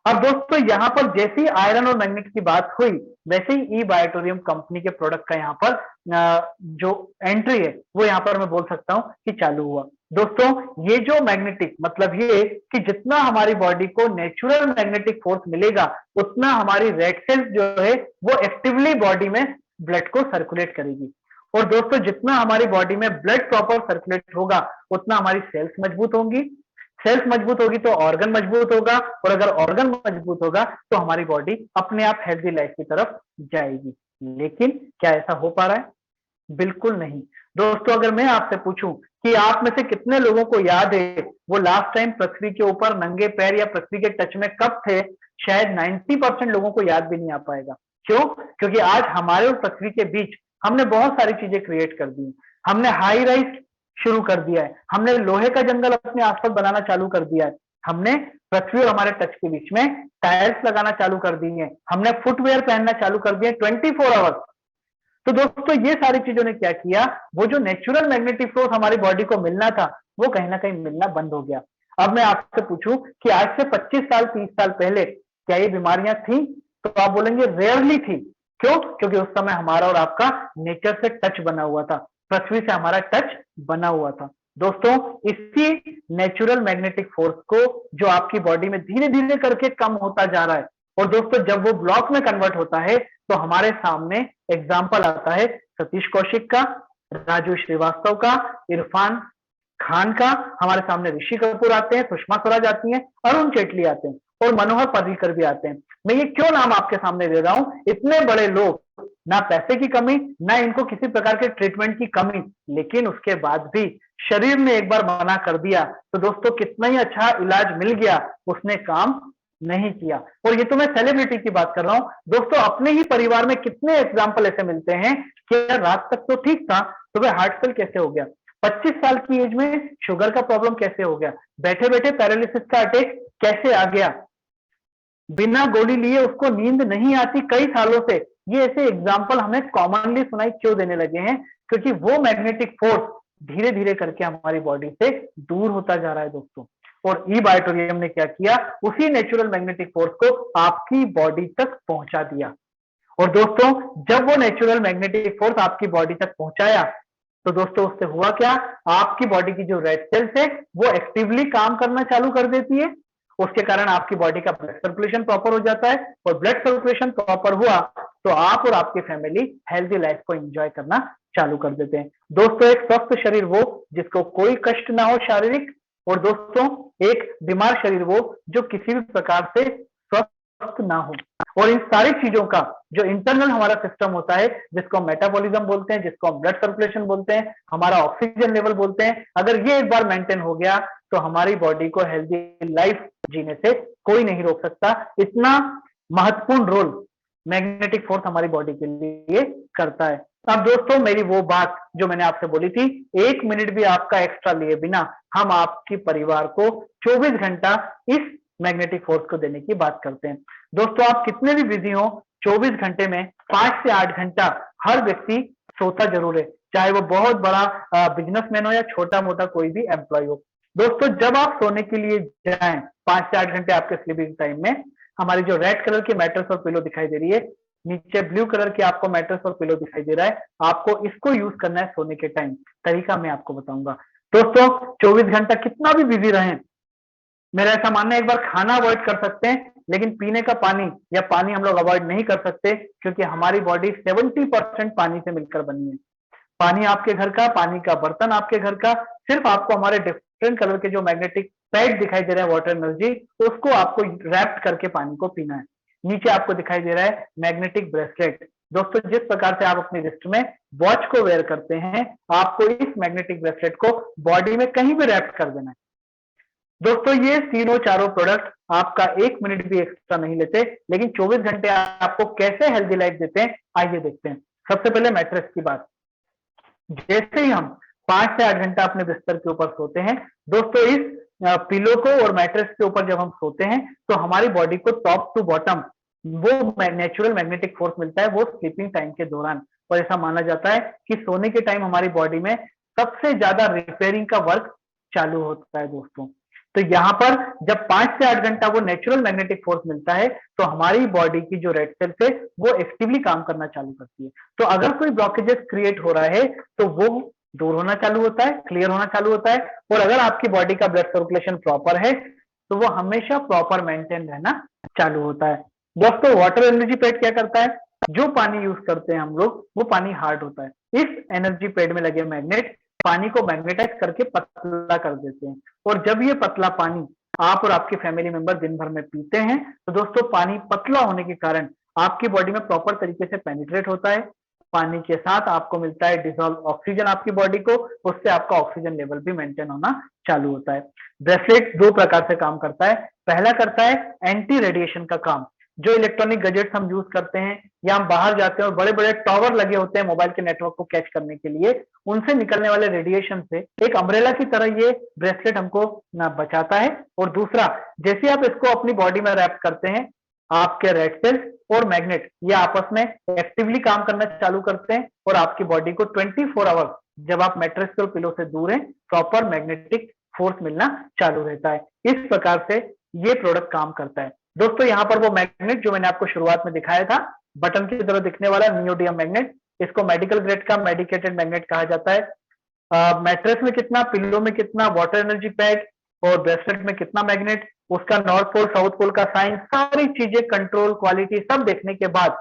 अब दोस्तों यहाँ पर जैसे ही आयरन और मैग्नेट की बात हुई, वैसे ही ई बायोटोरियम कंपनी के प्रोडक्ट का यहाँ पर जो एंट्री है वो यहाँ पर मैं बोल सकता हूँ कि चालू हुआ। दोस्तों ये जो मैग्नेटिक मतलब ये कि जितना हमारी बॉडी को नेचुरल मैग्नेटिक फोर्स मिलेगा उतना हमारी रेड सेल्स जो है वो एक्टिवली बॉडी में ब्लड को सर्कुलेट करेगी। और दोस्तों जितना हमारी बॉडी में ब्लड प्रॉपर सर्कुलेट होगा उतना हमारी सेल्स मजबूत होंगी, सेल्स मजबूत होगी तो ऑर्गन मजबूत होगा, और अगर ऑर्गन मजबूत होगा तो हमारी बॉडी अपने आप हेल्दी लाइफ की तरफ जाएगी। लेकिन क्या ऐसा हो पा रहा है? बिल्कुल नहीं। दोस्तों अगर मैं आपसे पूछूं कि आप में से कितने लोगों को याद है वो लास्ट टाइम पृथ्वी के ऊपर नंगे पैर या पृथ्वी के टच में कब थे, शायद 90% लोगों को याद भी नहीं आ पाएगा। क्यों? क्योंकि आज हमारे और पृथ्वी के बीच हमने बहुत सारी चीजें क्रिएट कर दी। हमने हाई राइज शुरू कर दिया है, हमने लोहे का जंगल अपने आसपास बनाना चालू कर दिया है, हमने पृथ्वी और हमारे टच के बीच में टायर्स लगाना चालू कर दिए हैं, हमने फुटवेयर पहनना चालू कर दिए 24 आवर्स। तो दोस्तों ये सारी चीजों ने क्या किया, वो जो नेचुरल मैग्नेटिक फोर्स हमारी बॉडी को मिलना था वो कहीं ना कहीं मिलना बंद हो गया। अब मैं आपसे पूछूं कि आज से 25 साल 30 साल पहले क्या ये बीमारियां थी? तो आप बोलेंगे रेयरली थी। क्यों? क्योंकि उस समय हमारा और आपका नेचर से टच बना हुआ था, पृथ्वी से हमारा टच बना हुआ था। दोस्तों इसी नेचुरल मैग्नेटिक फोर्स को जो आपकी बॉडी में धीरे धीरे करके कम होता जा रहा है, और दोस्तों जब वो ब्लॉक में कन्वर्ट होता है तो हमारे सामने एग्जाम्पल आता है सतीश कौशिक का, राजू श्रीवास्तव का, इरफान खान का, हमारे सामने ऋषि कपूर आते हैं, सुषमा स्वराज आती हैं, अरुण जेटली आते हैं और मनोहर पर्रिकर भी आते हैं। मैं ये क्यों नाम आपके सामने दे रहा हूं? इतने बड़े लोग, ना पैसे की कमी ना इनको किसी प्रकार के ट्रीटमेंट की कमी, लेकिन उसके बाद भी शरीर ने एक बार मना कर दिया तो दोस्तों कितना ही अच्छा इलाज मिल गया, उसने काम नहीं किया। और ये तो मैं सेलिब्रिटी की बात कर रहा हूं दोस्तों, अपने ही परिवार में कितने एग्जाम्पल ऐसे मिलते हैं कि रात तक तो ठीक था, सुबह हार्ट फेल कैसे हो गया, 25 साल की एज में शुगर का प्रॉब्लम कैसे हो गया, बैठे बैठे पैरालिसिस का अटैक कैसे आ गया, बिना गोली लिए उसको नींद नहीं आती कई सालों से। ये ऐसे एग्जाम्पल हमें कॉमनली सुनाई क्यों देने लगे हैं? क्योंकि वो मैग्नेटिक फोर्स धीरे धीरे करके हमारी बॉडी से दूर होता जा रहा है दोस्तों। और ई बायोटोरियम ने क्या किया, उसी नेचुरल मैग्नेटिक फोर्स को आपकी बॉडी तक पहुंचा दिया। और दोस्तों जब वो नेचुरल मैग्नेटिक फोर्स आपकी बॉडी तक पहुंचाया तो दोस्तों उससे हुआ क्या, आपकी बॉडी की जो रेड सेल्स है वो एक्टिवली काम करना चालू कर देती है, उसके कारण आपकी बॉडी का ब्लड सर्कुलेशन प्रॉपर हो जाता है, और ब्लड सर्कुलेशन प्रॉपर हुआ तो आप और आपकी फैमिली हेल्दी लाइफ को एंजॉय करना चालू कर देते हैं। दोस्तों एक स्वस्थ शरीर वो जिसको कोई कष्ट ना हो शारीरिक, और दोस्तों एक बीमार शरीर वो जो किसी भी प्रकार से स्वस्थ ना हो। और इन सारी चीजों का जो इंटरनल हमारा सिस्टम होता है, जिसको हम मेटाबॉलिज्म बोलते हैं, जिसको हम ब्लड सर्कुलेशन बोलते हैं, हमारा ऑक्सीजन लेवल बोलते हैं, अगर ये एक बार मेंटेन हो गया तो हमारी बॉडी को हेल्दी लाइफ जीने से कोई नहीं रोक सकता। इतना महत्वपूर्ण रोल मैग्नेटिक फोर्स हमारी बॉडी के लिए करता है। अब दोस्तों मेरी वो बात जो मैंने आपसे बोली थी, 1 मिनट भी आपका एक्स्ट्रा लिए बिना हम आपके परिवार को 24 घंटा इस मैग्नेटिक फोर्स को देने की बात करते हैं। दोस्तों आप कितने भी बिजी हो, 24 घंटे में 5 से 8 घंटा हर व्यक्ति सोता जरूर है, चाहे वो बहुत बड़ा बिजनेसमैन हो या छोटा मोटा कोई भी एम्प्लॉय हो। दोस्तों जब आप सोने के लिए जाएं 5 से 8 घंटे आपके स्लीपिंग टाइम में, हमारी जो रेड कलर की मैट्रेस और पिलो दिखाई दे रही है, नीचे ब्लू कलर की आपको मैट्रेस और पिलो दिखाई दे रहा है, आपको इसको यूज करना है सोने के टाइम। तरीका मैं आपको बताऊंगा। दोस्तों 24 घंटा कितना भी बिजी रहें, मेरा ऐसा मानना है एक बार खाना अवॉइड कर सकते हैं, लेकिन पीने का पानी या पानी हम लोग अवॉइड नहीं कर सकते, क्योंकि हमारी बॉडी 70% पानी से मिलकर बनी है। पानी आपके घर का, पानी का बर्तन आपके घर का, सिर्फ आपको हमारे डिफरेंट कलर के जो मैग्नेटिक पैड दिखाई दे रहा है वाटर एनर्जी, उसको आपको रैप्ट करके पानी को पीना है। नीचे आपको दिखाई दे रहा है मैग्नेटिक ब्रेसलेट। दोस्तों जिस प्रकार से आप अपने रिस्ट में वॉच को वेयर करते हैं, आपको इस मैग्नेटिक ब्रेसलेट को बॉडी में कहीं भी रैप्ट कर देना है। दोस्तों ये तीनों चारों प्रोडक्ट आपका 1 मिनट भी एक्स्ट्रा नहीं लेते, लेकिन 24 घंटे आपको कैसे हेल्दी लाइफ देते हैं, आइए देखते हैं। सबसे पहले मैट्रेस की बात। जैसे ही हम 5 से 8 घंटा अपने बिस्तर के ऊपर सोते हैं, दोस्तों इस पिलो को और मैट्रेस के ऊपर जब हम सोते हैं तो हमारी बॉडी को टॉप टू बॉटम वो नेचुरल मैग्नेटिक फोर्स मिलता है वो स्लीपिंग टाइम के दौरान। और ऐसा माना जाता है कि सोने के टाइम हमारी बॉडी में सबसे ज्यादा रिपेयरिंग का वर्क चालू होता है दोस्तों। तो यहाँ पर जब 5 से 8 घंटा वो नेचुरल मैग्नेटिक फोर्स मिलता है, तो हमारी बॉडी की जो रेड सेल्स है वो एक्टिवली काम करना चालू करती है। तो अगर कोई ब्लॉकेजेस क्रिएट हो रहा है तो वो दूर होना चालू होता है, क्लियर होना चालू होता है। और अगर आपकी बॉडी का ब्लड सर्कुलेशन प्रॉपर है तो वो हमेशा प्रॉपर मेंटेन रहना चालू होता है। दोस्तों वाटर एनर्जी पैड क्या करता है, जो पानी यूज करते हैं हम लोग वो पानी हार्ड होता है। इस एनर्जी पैड में लगे मैग्नेट पानी को मैग्नेटाइज करके पतला कर देते हैं। और जब ये पतला पानी आप और आपके फैमिली मेंबर दिन भर में पीते हैं, तो दोस्तों पानी पतला होने के कारण आपकी बॉडी में प्रॉपर तरीके से पेनिट्रेट होता है। पानी के साथ आपको मिलता है डिसॉल्व ऑक्सीजन आपकी बॉडी को, उससे आपका ऑक्सीजन लेवल भी मेंटेन होना चालू होता है। ब्रेसलेट 2 प्रकार से काम करता है। पहला करता है एंटी रेडिएशन का काम। जो इलेक्ट्रॉनिक गैजेट्स हम यूज करते हैं या हम बाहर जाते हैं और बड़े बड़े टावर लगे होते हैं मोबाइल के नेटवर्क को कैच करने के लिए, उनसे निकलने वाले रेडिएशन से एक अम्ब्रेला की तरह ये ब्रेसलेट हमको बचाता है। और दूसरा, जैसे आप इसको अपनी बॉडी में रैप करते हैं, आपके रेड सेल्स और मैग्नेट ये आपस में एक्टिवली काम करना चालू करते हैं और आपकी बॉडी को 24 आवर्स जब आप मैट्रेस और पिलो से दूर हैं प्रॉपर मैग्नेटिक फोर्स मिलना चालू रहता है। इस प्रकार से ये प्रोडक्ट काम करता है। दोस्तों यहाँ पर वो मैग्नेट जो मैंने आपको शुरुआत में दिखाया था, बटन की तरह दिखने वाला नियोडियम मैग्नेट, इसको मेडिकल ग्रेड का मेडिकेटेड मैग्नेट कहा जाता है। मैट्रेस में कितना, पिल्लो में कितना, वाटर एनर्जी पैक और ब्रेसलेट में कितना मैग्नेट, उसका नॉर्थ पोल साउथ पोल का साइन, सारी चीजें कंट्रोल क्वालिटी सब देखने के बाद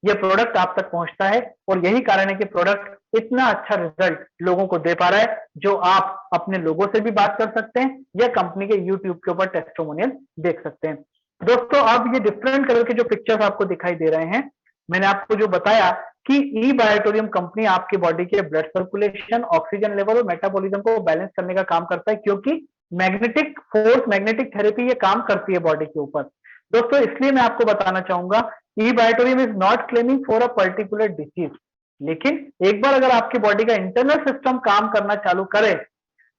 ये प्रोडक्ट आप तक पहुंचता है। और यही कारण है कि प्रोडक्ट इतना अच्छा रिजल्ट लोगों को दे पा रहा है, जो आप अपने लोगों से भी बात कर सकते हैं या कंपनी के यूट्यूब के ऊपर टेस्टिमोनियल देख सकते हैं। दोस्तों अब ये डिफरेंट कलर के जो पिक्चर्स आपको दिखाई दे रहे हैं, मैंने आपको जो बताया कि ई बायोटोरियम कंपनी आपकी बॉडी के ब्लड सर्कुलेशन, ऑक्सीजन लेवल और मेटाबॉलिज्म को बैलेंस करने का काम करता है, क्योंकि मैग्नेटिक फोर्स, मैग्नेटिक थेरेपी ये काम करती है बॉडी के ऊपर। दोस्तों इसलिए मैं आपको बताना चाहूंगा, E Biotorium is not claiming for a particular disease, लेकिन एक बार अगर आपकी बॉडी का इंटरनल सिस्टम काम करना चालू करे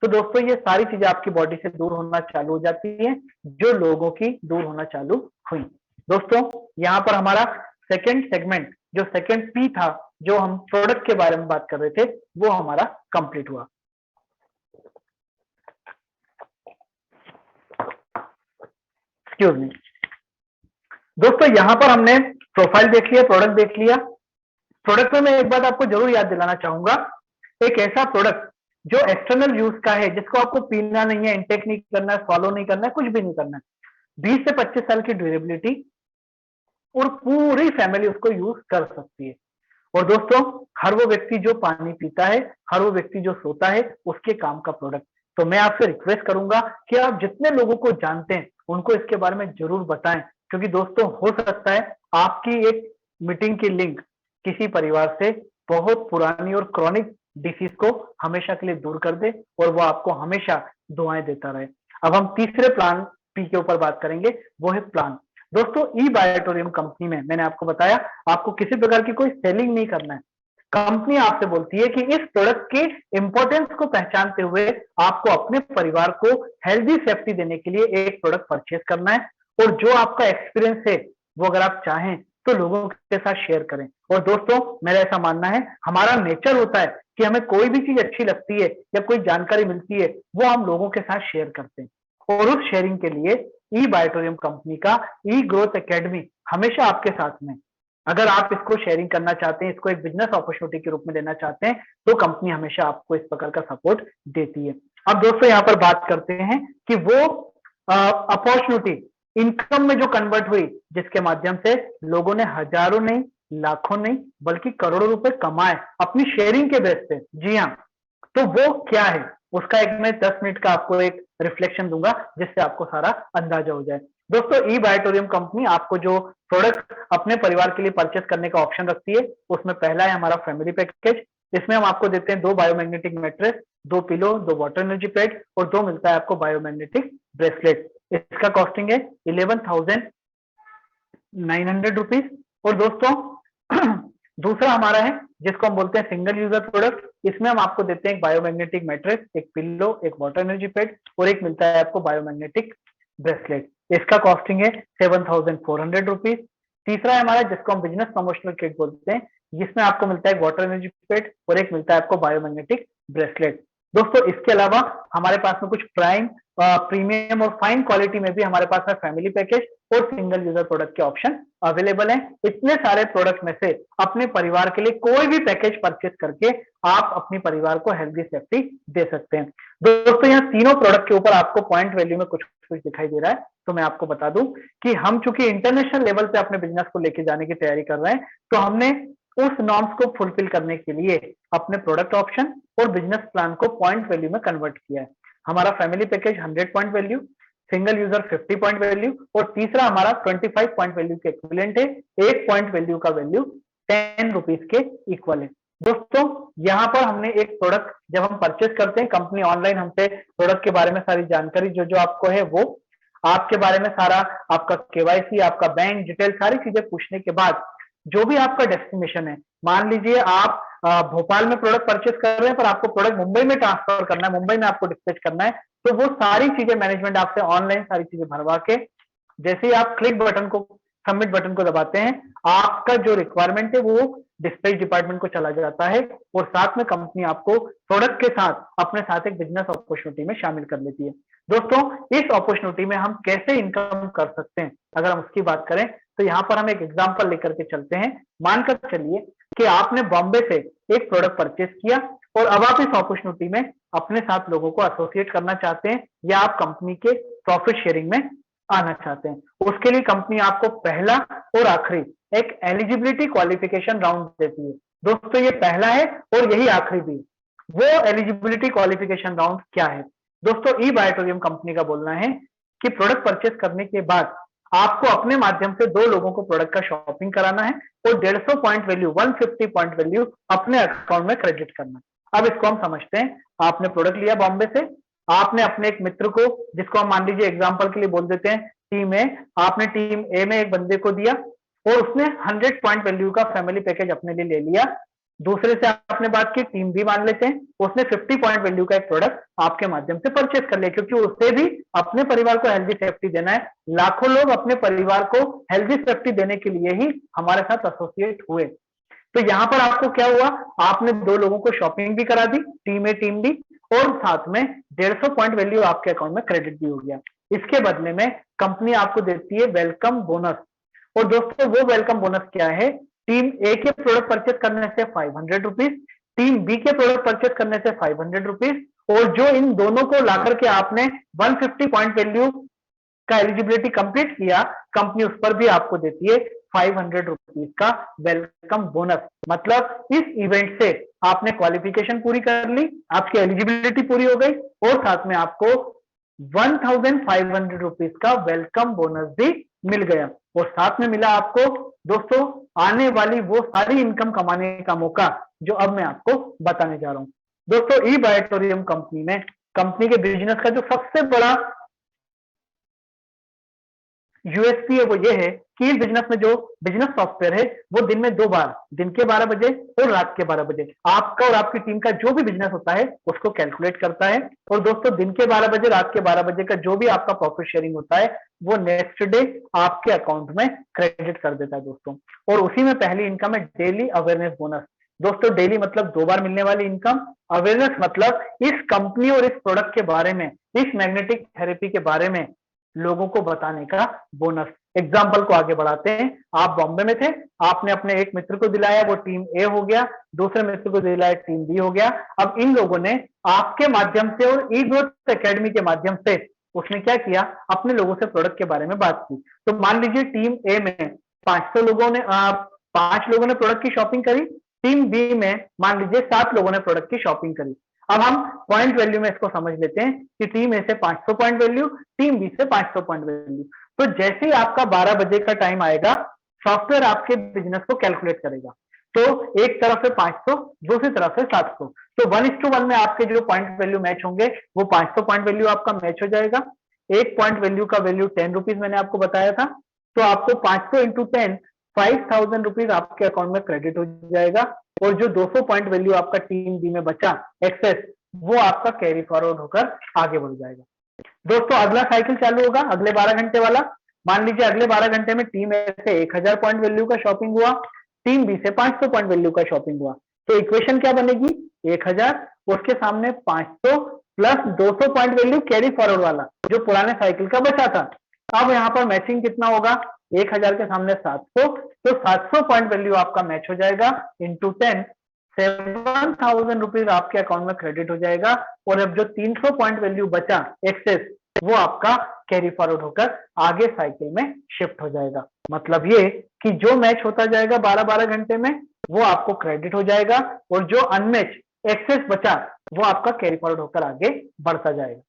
तो दोस्तों ये सारी चीजें आपकी बॉडी से दूर होना चालू हो जाती हैं, जो लोगों की दूर होना चालू हुई। दोस्तों यहाँ पर हमारा सेकेंड सेगमेंट, जो सेकेंड पी था, जो हम प्रोडक्ट के बारे में बात कर रहे थे, वो हमारा कंप्लीट हुआ। Excuse me. दोस्तों यहाँ पर हमने प्रोफाइल देख लिया, प्रोडक्ट देख लिया। प्रोडक्ट में मैं एक बात आपको जरूर याद दिलाना चाहूंगा, एक ऐसा प्रोडक्ट जो एक्सटर्नल यूज का है, जिसको आपको पीना नहीं है, इंटेक नहीं करना है, फॉलो नहीं करना है, कुछ भी नहीं करना है। 20 से 25 साल की ड्यूरेबिलिटी और पूरी फैमिली उसको यूज कर सकती है। और दोस्तों हर वो व्यक्ति जो पानी पीता है, हर वो व्यक्ति जो सोता है, उसके काम का प्रोडक्ट। तो मैं आपसे रिक्वेस्ट करूंगा कि आप जितने लोगों को जानते हैं उनको इसके बारे में जरूर बताएं, क्योंकि दोस्तों हो सकता है आपकी एक मीटिंग की लिंक किसी परिवार से बहुत पुरानी और क्रॉनिक डिसीज को हमेशा के लिए दूर कर दे और वो आपको हमेशा दुआएं देता रहे। अब हम तीसरे प्लान पी के ऊपर बात करेंगे, वो है प्लान। दोस्तों ई बायोटोरियम कंपनी में मैंने आपको बताया आपको किसी प्रकार की कोई सेलिंग नहीं करना है। कंपनी आपसे बोलती है कि इस प्रोडक्ट के इंपॉर्टेंस को पहचानते हुए आपको अपने परिवार को हेल्दी सेफ्टी देने के लिए एक प्रोडक्ट परचेज करना है, और जो आपका एक्सपीरियंस है वो अगर आप चाहें तो लोगों के साथ शेयर करें। और दोस्तों मेरा ऐसा मानना है, हमारा नेचर होता है कि हमें कोई भी चीज अच्छी लगती है या कोई जानकारी मिलती है वो हम लोगों के साथ शेयर करते हैं, और उस शेयरिंग के लिए ई बायोटोरियम कंपनी का ई ग्रोथ एकेडमी हमेशा आपके साथ में। अगर आप इसको शेयरिंग करना चाहते हैं, इसको एक बिजनेस अपॉर्चुनिटी के रूप में लेना चाहते हैं, तो कंपनी हमेशा आपको इस प्रकार का सपोर्ट देती है। अब दोस्तों यहाँ पर बात करते हैं कि वो अपॉर्चुनिटी इनकम में जो कन्वर्ट हुई, जिसके माध्यम से लोगों ने हजारों नहीं, लाखों नहीं, बल्कि करोड़ों रुपए कमाए अपनी शेयरिंग के बेस पे। जी हाँ, तो वो क्या है उसका एक मैं 10 मिनट का आपको एक रिफ्लेक्शन दूंगा, जिससे आपको सारा अंदाजा हो जाए। दोस्तों ई बायोटोरियम कंपनी आपको जो प्रोडक्ट अपने परिवार के लिए परचेस करने का ऑप्शन रखती है, उसमें पहला है हमारा फैमिली पैकेज। इसमें हम आपको देते हैं 2 biomagnetic mattress, 2 pillow, 2 water energy pad, और 2 मिलता है आपको बायोमैग्नेटिक ब्रेसलेट। इसका कॉस्टिंग है 11,900 रुपीज। और दोस्तों दूसरा हमारा है जिसको हम बोलते हैं सिंगल यूजर प्रोडक्ट। इसमें हम आपको देते हैं एक बायोमैग्नेटिक मैट्रेस, एक पिल्लो, एक वाटर एनर्जी पैड, और एक मिलता है आपको बायोमैग्नेटिक ब्रेसलेट। इसका कॉस्टिंग है 7,400 रुपीज। तीसरा है हमारा जिसको हम बिजनेस प्रमोशनल किट बोलते हैं, जिसमें आपको मिलता है वाटर एनर्जी पैड और एक मिलता है आपको बायोमैग्नेटिक ब्रेसलेट। दोस्तों इसके अलावा हमारे पास में कुछ प्राइम, प्रीमियम और फाइन क्वालिटी में भी हमारे पास में फैमिली पैकेज और सिंगल यूजर प्रोडक्ट के ऑप्शन अवेलेबल हैं। इतने सारे प्रोडक्ट में से अपने परिवार के लिए कोई भी पैकेज परचेज करके आप अपने परिवार को हेल्दी सेफ्टी दे सकते हैं। दोस्तों यहाँ तीनों प्रोडक्ट के ऊपर आपको पॉइंट वैल्यू में कुछ कुछ दिखाई दे रहा है, तो मैं आपको बता दूं कि हम चूंकि इंटरनेशनल लेवल पे अपने बिजनेस को लेके जाने की तैयारी कर रहे हैं, तो हमने उस नॉर्म्स को फुलफिल करने के लिए अपने प्रोडक्ट ऑप्शन और बिजनेस प्लान को पॉइंट वैल्यू में कन्वर्ट किया है। हमारा family package 100 point value, single user 50 point value, और तीसरा हमारा 25 पॉइंट वैल्यू के इक्विवेलेंट है। 1 पॉइंट वैल्यू का वैल्यू 10 रुपीज के इक्वल है। दोस्तों यहाँ पर हमने एक प्रोडक्ट जब हम परचेस करते हैं, कंपनी ऑनलाइन हमसे प्रोडक्ट के बारे में सारी जानकारी जो जो आपको है वो आपके बारे में सारा आपका केवाईसी, आपका बैंक डिटेल सारी चीजें पूछने के बाद जो भी आपका डेस्टिनेशन है, मान लीजिए आप भोपाल में प्रोडक्ट परचेस कर रहे हैं पर आपको प्रोडक्ट मुंबई में ट्रांसफर करना है, मुंबई में आपको डिस्पैच करना है, तो वो सारी चीजें मैनेजमेंट आपसे ऑनलाइन सारी चीजें भरवा के जैसे ही आप क्लिक बटन को, सबमिट बटन को दबाते हैं, आपका जो रिक्वायरमेंट है वो डिस्पैच डिपार्टमेंट को चला जाता है, और साथ में कंपनी आपको प्रोडक्ट के साथ अपने साथ एक बिजनेस अपॉर्चुनिटी में शामिल कर लेती है। दोस्तों इस अपॉर्चुनिटी में हम कैसे इनकम कर सकते हैं अगर हम उसकी बात करें, तो यहाँ पर हम एक एग्जांपल लेकर के चलते हैं। मानकर चलिए कि आपने बॉम्बे से एक प्रोडक्ट परचेस किया और अब आप इस अपॉर्चुनिटी में अपने साथ लोगों को एसोसिएट करना चाहते हैं, या आप कंपनी के प्रॉफिट शेयरिंग में आना चाहते हैं। उसके लिए कंपनी आपको पहला और आखिरी एक एलिजिबिलिटी क्वालिफिकेशन राउंड देती है। दोस्तों ये पहला है और यही आखिरी भी। वो एलिजिबिलिटी क्वालिफिकेशन राउंड क्या है? दोस्तों ई बायोटोरियम कंपनी का बोलना है कि प्रोडक्ट परचेस करने के बाद आपको अपने माध्यम से 2 लोगों को प्रोडक्ट का शॉपिंग कराना है और 150 पॉइंट वैल्यू, 150 पॉइंट वैल्यू अपने अकाउंट में क्रेडिट करना है। अब इसको हम समझते हैं, आपने प्रोडक्ट लिया बॉम्बे से, आपने अपने एक मित्र को, जिसको हम मान लीजिए एग्जांपल के लिए बोल देते हैं टीम ए, आपने टीम ए में एक बंदे को दिया और उसने 100 पॉइंट वैल्यू का फैमिली पैकेज अपने लिए ले लिया। दूसरे से आपने बात की, टीम बी मान लेते हैं, उसने 50 पॉइंट वैल्यू का एक प्रोडक्ट आपके माध्यम से परचेस कर लिया, क्योंकि उसे भी अपने परिवार को हेल्दी सेफ्टी देना है। लाखों लोग अपने परिवार को हेल्दी सेफ्टी देने के लिए ही हमारे साथ एसोसिएट हुए। तो यहाँ पर आपको क्या हुआ, आपने 2 लोगों को शॉपिंग भी करा दी, टीम ए टीम बी, और साथ में 150 पॉइंट वैल्यू आपके अकाउंट में क्रेडिट भी हो गया। इसके बदले में कंपनी आपको देती है वेलकम बोनस। और दोस्तों वो वेलकम बोनस क्या है? टीम ए के प्रोडक्ट परचेस करने से 500 रुपीज, टीम बी के प्रोडक्ट परचेस करने से 500 रुपीज, और जो इन दोनों को लाकर के आपने 150 पॉइंट वैल्यू का एलिजिबिलिटी कंप्लीट किया, कंपनी उस पर भी आपको देती है 500 रुपीज का वेलकम बोनस। मतलब इस इवेंट से आपने क्वालिफिकेशन पूरी कर ली, आपकी एलिजिबिलिटी पूरी हो गई, और साथ में आपको 1500 रुपीज का वेलकम बोनस भी मिल गया, और साथ में मिला आपको दोस्तों आने वाली वो सारी इनकम कमाने का मौका जो अब मैं आपको बताने जा रहा हूं। दोस्तों ई बायोटोरियम कंपनी में कंपनी के बिजनेस का जो सबसे बड़ा यूएसपी है वो ये है कि इस बिजनेस में जो बिजनेस सॉफ्टवेयर है वो दिन में 2 बार, दिन के 12 बजे और रात के 12 बजे आपका और आपकी टीम का जो भी बिजनेस होता है उसको कैलकुलेट करता है। और दोस्तों दिन के 12 बजे, रात के 12 बजे का जो भी आपका प्रॉफिट शेयरिंग होता है वो नेक्स्ट डे आपके अकाउंट में क्रेडिट कर देता है दोस्तों। और उसी में पहली इनकम है डेली अवेयरनेस बोनस। दोस्तों डेली मतलब 2 बार मिलने वाली इनकम, अवेयरनेस मतलब इस कंपनी और इस प्रोडक्ट के बारे में, इस मैग्नेटिक थेरेपी के बारे में लोगों को बताने का बोनस। एग्जाम्पल को आगे बढ़ाते हैं। आप बॉम्बे में थे, आपने अपने एक मित्र को दिलाया, वो टीम ए हो गया, दूसरे मित्र को दिलाया टीम बी हो गया। अब इन लोगों ने आपके माध्यम से और ई ग्रोथ एकेडमी के माध्यम से उसने क्या किया, अपने लोगों से प्रोडक्ट के बारे में बात की। तो मान लीजिए टीम ए में 500 लोगों ने 5 लोगों ने प्रोडक्ट की शॉपिंग करी, टीम बी में मान लीजिए 7 लोगों ने प्रोडक्ट की शॉपिंग करी। अब हम पॉइंट वैल्यू में इसको समझ लेते हैं कि टीम ए से 500 पॉइंट वैल्यू, टीम बी से 500 पॉइंट वैल्यू। तो जैसे ही आपका 12 बजे का टाइम आएगा, सॉफ्टवेयर आपके बिजनेस को कैलकुलेट करेगा। तो एक तरफ है 500, दूसरी तरफ है 700। तो 1:1 में आपके जो पॉइंट वैल्यू मैच होंगे वो 500 पॉइंट वैल्यू आपका मैच हो जाएगा। एक पॉइंट वैल्यू का वैल्यू 10 रुपीज मैंने आपको बताया था। तो आपको 500 इंटू 10 5000 रुपीज आपके अकाउंट में क्रेडिट हो जाएगा। और जो 200 पॉइंट वैल्यू आपका टीम बी में बचा एक्सेस, वो आपका कैरी फॉरवर्ड होकर आगे बढ़ जाएगा। दोस्तों अगला साइकिल चालू होगा अगले 12 घंटे वाला। मान लीजिए अगले 12 घंटे में टीम ए से 1000 पॉइंट वैल्यू का शॉपिंग हुआ, टीम बी से 500 पॉइंट वैल्यू का शॉपिंग हुआ। तो इक्वेशन क्या बनेगी, 1000 उसके सामने 500 plus 200 point value carry forward वाला जो पुराने साइकिल का बचा था। अब यहाँ पर मैचिंग कितना होगा, 1000 के सामने 700, तो 700 पॉइंट वैल्यू आपका मैच हो जाएगा इंटू 10, 7000 रुपीज आपके अकाउंट में क्रेडिट हो जाएगा। और अब जो 300 पॉइंट वैल्यू बचा एक्सेस, वो आपका कैरी फॉरवर्ड होकर आगे साइकिल में शिफ्ट हो जाएगा। मतलब ये कि जो मैच होता जाएगा 12-12 घंटे में वो आपको क्रेडिट हो जाएगा, और जो अनमैच एक्सेस बचा वो आपका कैरी फॉरवर्ड होकर आगे बढ़ता जाएगा।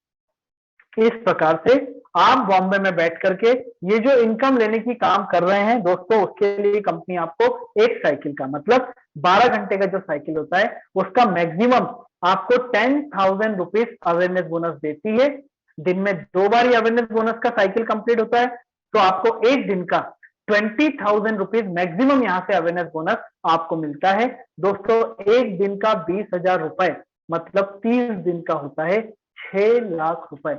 इस प्रकार से आप बॉम्बे में बैठ करके ये जो इनकम लेने की काम कर रहे हैं दोस्तों, उसके लिए कंपनी आपको एक साइकिल का मतलब 12 घंटे का जो साइकिल होता है उसका मैक्सिमम आपको 10,000 रुपीज अवेयरनेस बोनस देती है। दिन में 2 बार ही अवेयरनेस बोनस का साइकिल कंप्लीट होता है, तो आपको एक दिन का 20,000 रुपीज मैक्सिमम यहाँ से अवेयरनेस बोनस आपको मिलता है। दोस्तों एक दिन का 20,000 रुपए मतलब 30 दिन का होता है 6 लाख रुपए।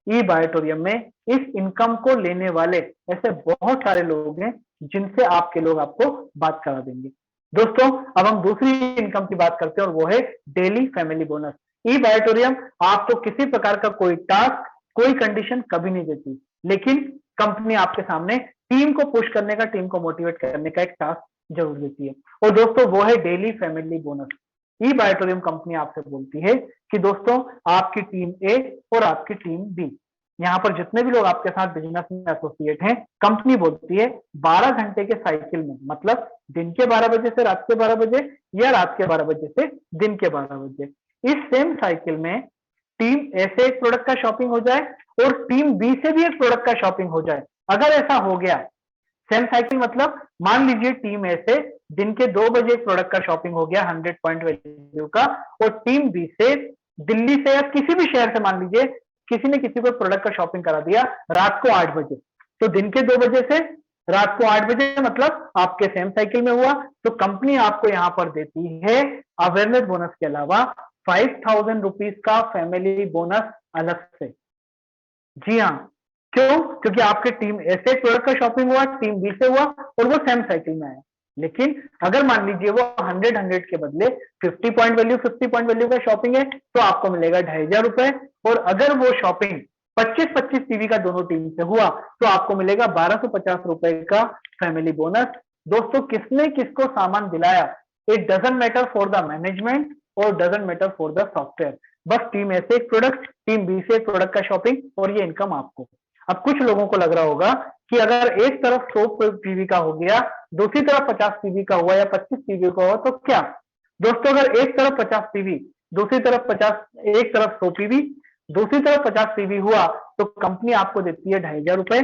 ई बायोटोरियम में इस इनकम को लेने वाले ऐसे बहुत सारे लोग हैं जिनसे आपके लोग आपको बात करा देंगे। दोस्तों अब हम दूसरी इनकम की बात करते हैं और वो है डेली फैमिली बोनस। ई बायोटोरियम आपको किसी प्रकार का कोई टास्क, कोई कंडीशन कभी नहीं देती, लेकिन कंपनी आपके सामने टीम को पुश करने का, टीम को मोटिवेट करने का एक टास्क जरूर देती है, और दोस्तों वो है डेली फैमिली बोनस। ई बायोटोरियम कंपनी आपसे बोलती है कि दोस्तों आपकी टीम ए और आपकी टीम बी, यहाँ पर जितने भी लोग आपके साथ बिजनेस में एसोसिएट हैं, कंपनी बोलती है 12 घंटे के साइकिल में, मतलब दिन के 12 बजे से रात के 12 बजे या रात के 12 बजे से दिन के 12 बजे, इस सेम साइकिल में टीम ए से एक प्रोडक्ट का शॉपिंग हो जाए और टीम बी से भी एक प्रोडक्ट का शॉपिंग हो जाए। अगर ऐसा हो गया, सेम साइकिल मतलब मान लीजिए टीम ए से दिन के 2 बजे एक प्रोडक्ट का शॉपिंग हो गया 100 पॉइंट वैल्यू का, और टीम बी से दिल्ली से या किसी भी शहर से मान लीजिए किसी ने किसी को प्रोडक्ट का शॉपिंग करा दिया रात को 8 बजे, तो दिन के 2 बजे से रात को 8 बजे मतलब आपके सेम साइकिल में हुआ। तो कंपनी आपको यहाँ पर देती है अवेयरनेस बोनस के अलावा 5,000 रुपीज का फैमिली बोनस अलग से। जी हाँ, क्यों? क्योंकि आपके टीम ए से प्रोडक्ट का शॉपिंग हुआ, टीम बी से हुआ और वो सेम साइकिल में आया। लेकिन अगर मान लीजिए वो 100 के बदले 50 पॉइंट वैल्यू का शॉपिंग है, तो आपको मिलेगा 2,500 रुपए। और अगर वो शॉपिंग 25-25 टीवी का दोनों टीम से हुआ तो आपको मिलेगा 1,250 रुपए का फैमिली बोनस। दोस्तों किसने किसको सामान दिलाया, it doesn't matter for the management और doesn't matter for the software, बस टीम ए से एक प्रोडक्ट, टीम बी से एक प्रोडक्ट का शॉपिंग और ये इनकम आपको। अब कुछ लोगों को लग रहा होगा कि अगर एक तरफ 100 पीवी का हो गया, दूसरी तरफ 50 पीवी का हुआ या 25 पीवी का हुआ तो क्या? दोस्तों अगर एक तरफ 50 पीवी, दूसरी तरफ 50, एक तरफ 100 पीवी, दूसरी तरफ 50 पीवी हुआ तो कंपनी आपको देती है 2,500 रुपए।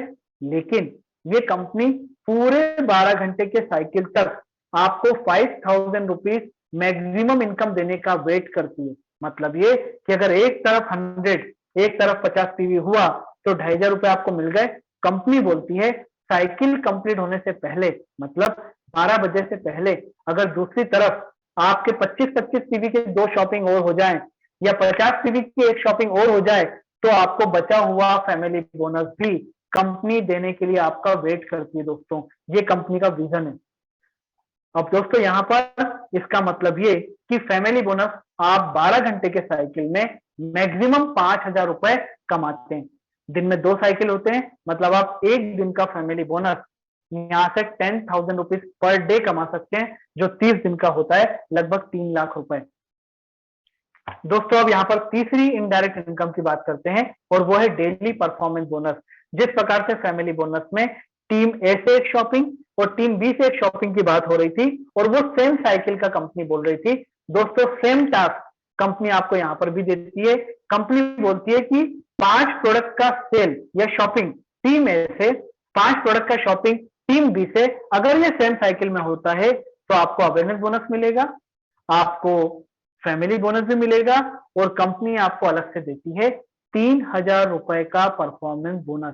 लेकिन ये कंपनी पूरे 12 घंटे के साइकिल तक आपको 5,000 रुपीज मैक्सिमम इनकम देने का वेट करती है। मतलब ये कि अगर एक तरफ 100 एक तरफ 50 पीवी हुआ तो 2500 रुपए आपको मिल गए। कंपनी बोलती है साइकिल कंप्लीट होने से पहले, मतलब 12 बजे से पहले अगर दूसरी तरफ आपके 25-25 पीवी के 2 शॉपिंग और हो जाए या 50 पीवी की 1 शॉपिंग और हो जाए तो आपको बचा हुआ फैमिली बोनस भी कंपनी देने के लिए आपका वेट करती है। दोस्तों ये कंपनी का विजन है। अब दोस्तों यहाँ पर इसका मतलब ये कि फैमिली बोनस आप 12 घंटे के साइकिल में मैक्सिमम 5000 रुपए कमाते हैं। दिन में 2 साइकिल होते हैं, मतलब आप एक दिन का फैमिली बोनस यहाँ से 10,000 रुपीज पर डे कमा सकते हैं, जो 30 दिन का होता है लगभग 3 लाख रुपए। दोस्तों अब यहाँ पर तीसरी इनडायरेक्ट इनकम की बात करते हैं और वो है डेली परफॉर्मेंस बोनस। जिस प्रकार से फैमिली बोनस में टीम ए से एक शॉपिंग और टीम बी से एक शॉपिंग की बात हो रही थी और वो सेम साइकिल का कंपनी बोल रही थी, दोस्तों सेम टास्क कंपनी आपको यहाँ पर भी देती है। कंपनी बोलती है कि 5 प्रोडक्ट का सेल या शॉपिंग टीम ए से, 5 प्रोडक्ट का शॉपिंग टीम बी से, अगर ये सेम साइकिल में होता है तो आपको अवेयरनेस बोनस मिलेगा, आपको फैमिली बोनस भी मिलेगा और कंपनी आपको अलग से देती है 3000 रुपए का परफॉर्मेंस बोनस।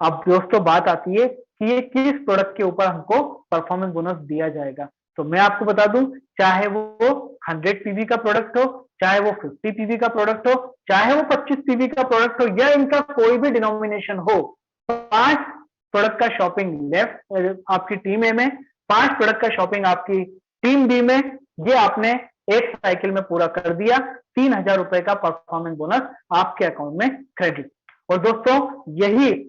अब दोस्तों बात आती है कि ये किस प्रोडक्ट के ऊपर हमको परफॉर्मेंस बोनस दिया जाएगा। तो मैं आपको बता दूं, चाहे वो 100 पीवी का प्रोडक्ट हो, चाहे वो 50 पीवी का प्रोडक्ट हो, चाहे वो 25 पीवी का प्रोडक्ट हो या इनका कोई भी डिनोमिनेशन हो, 5 प्रोडक्ट का शॉपिंग लेफ्ट आपकी टीम ए में, 5 प्रोडक्ट का शॉपिंग आपकी टीम बी में, ये आपने एक साइकिल में पूरा कर दिया, 3000 रुपए का परफॉर्मेंस बोनस आपके अकाउंट में क्रेडिट। और दोस्तों यही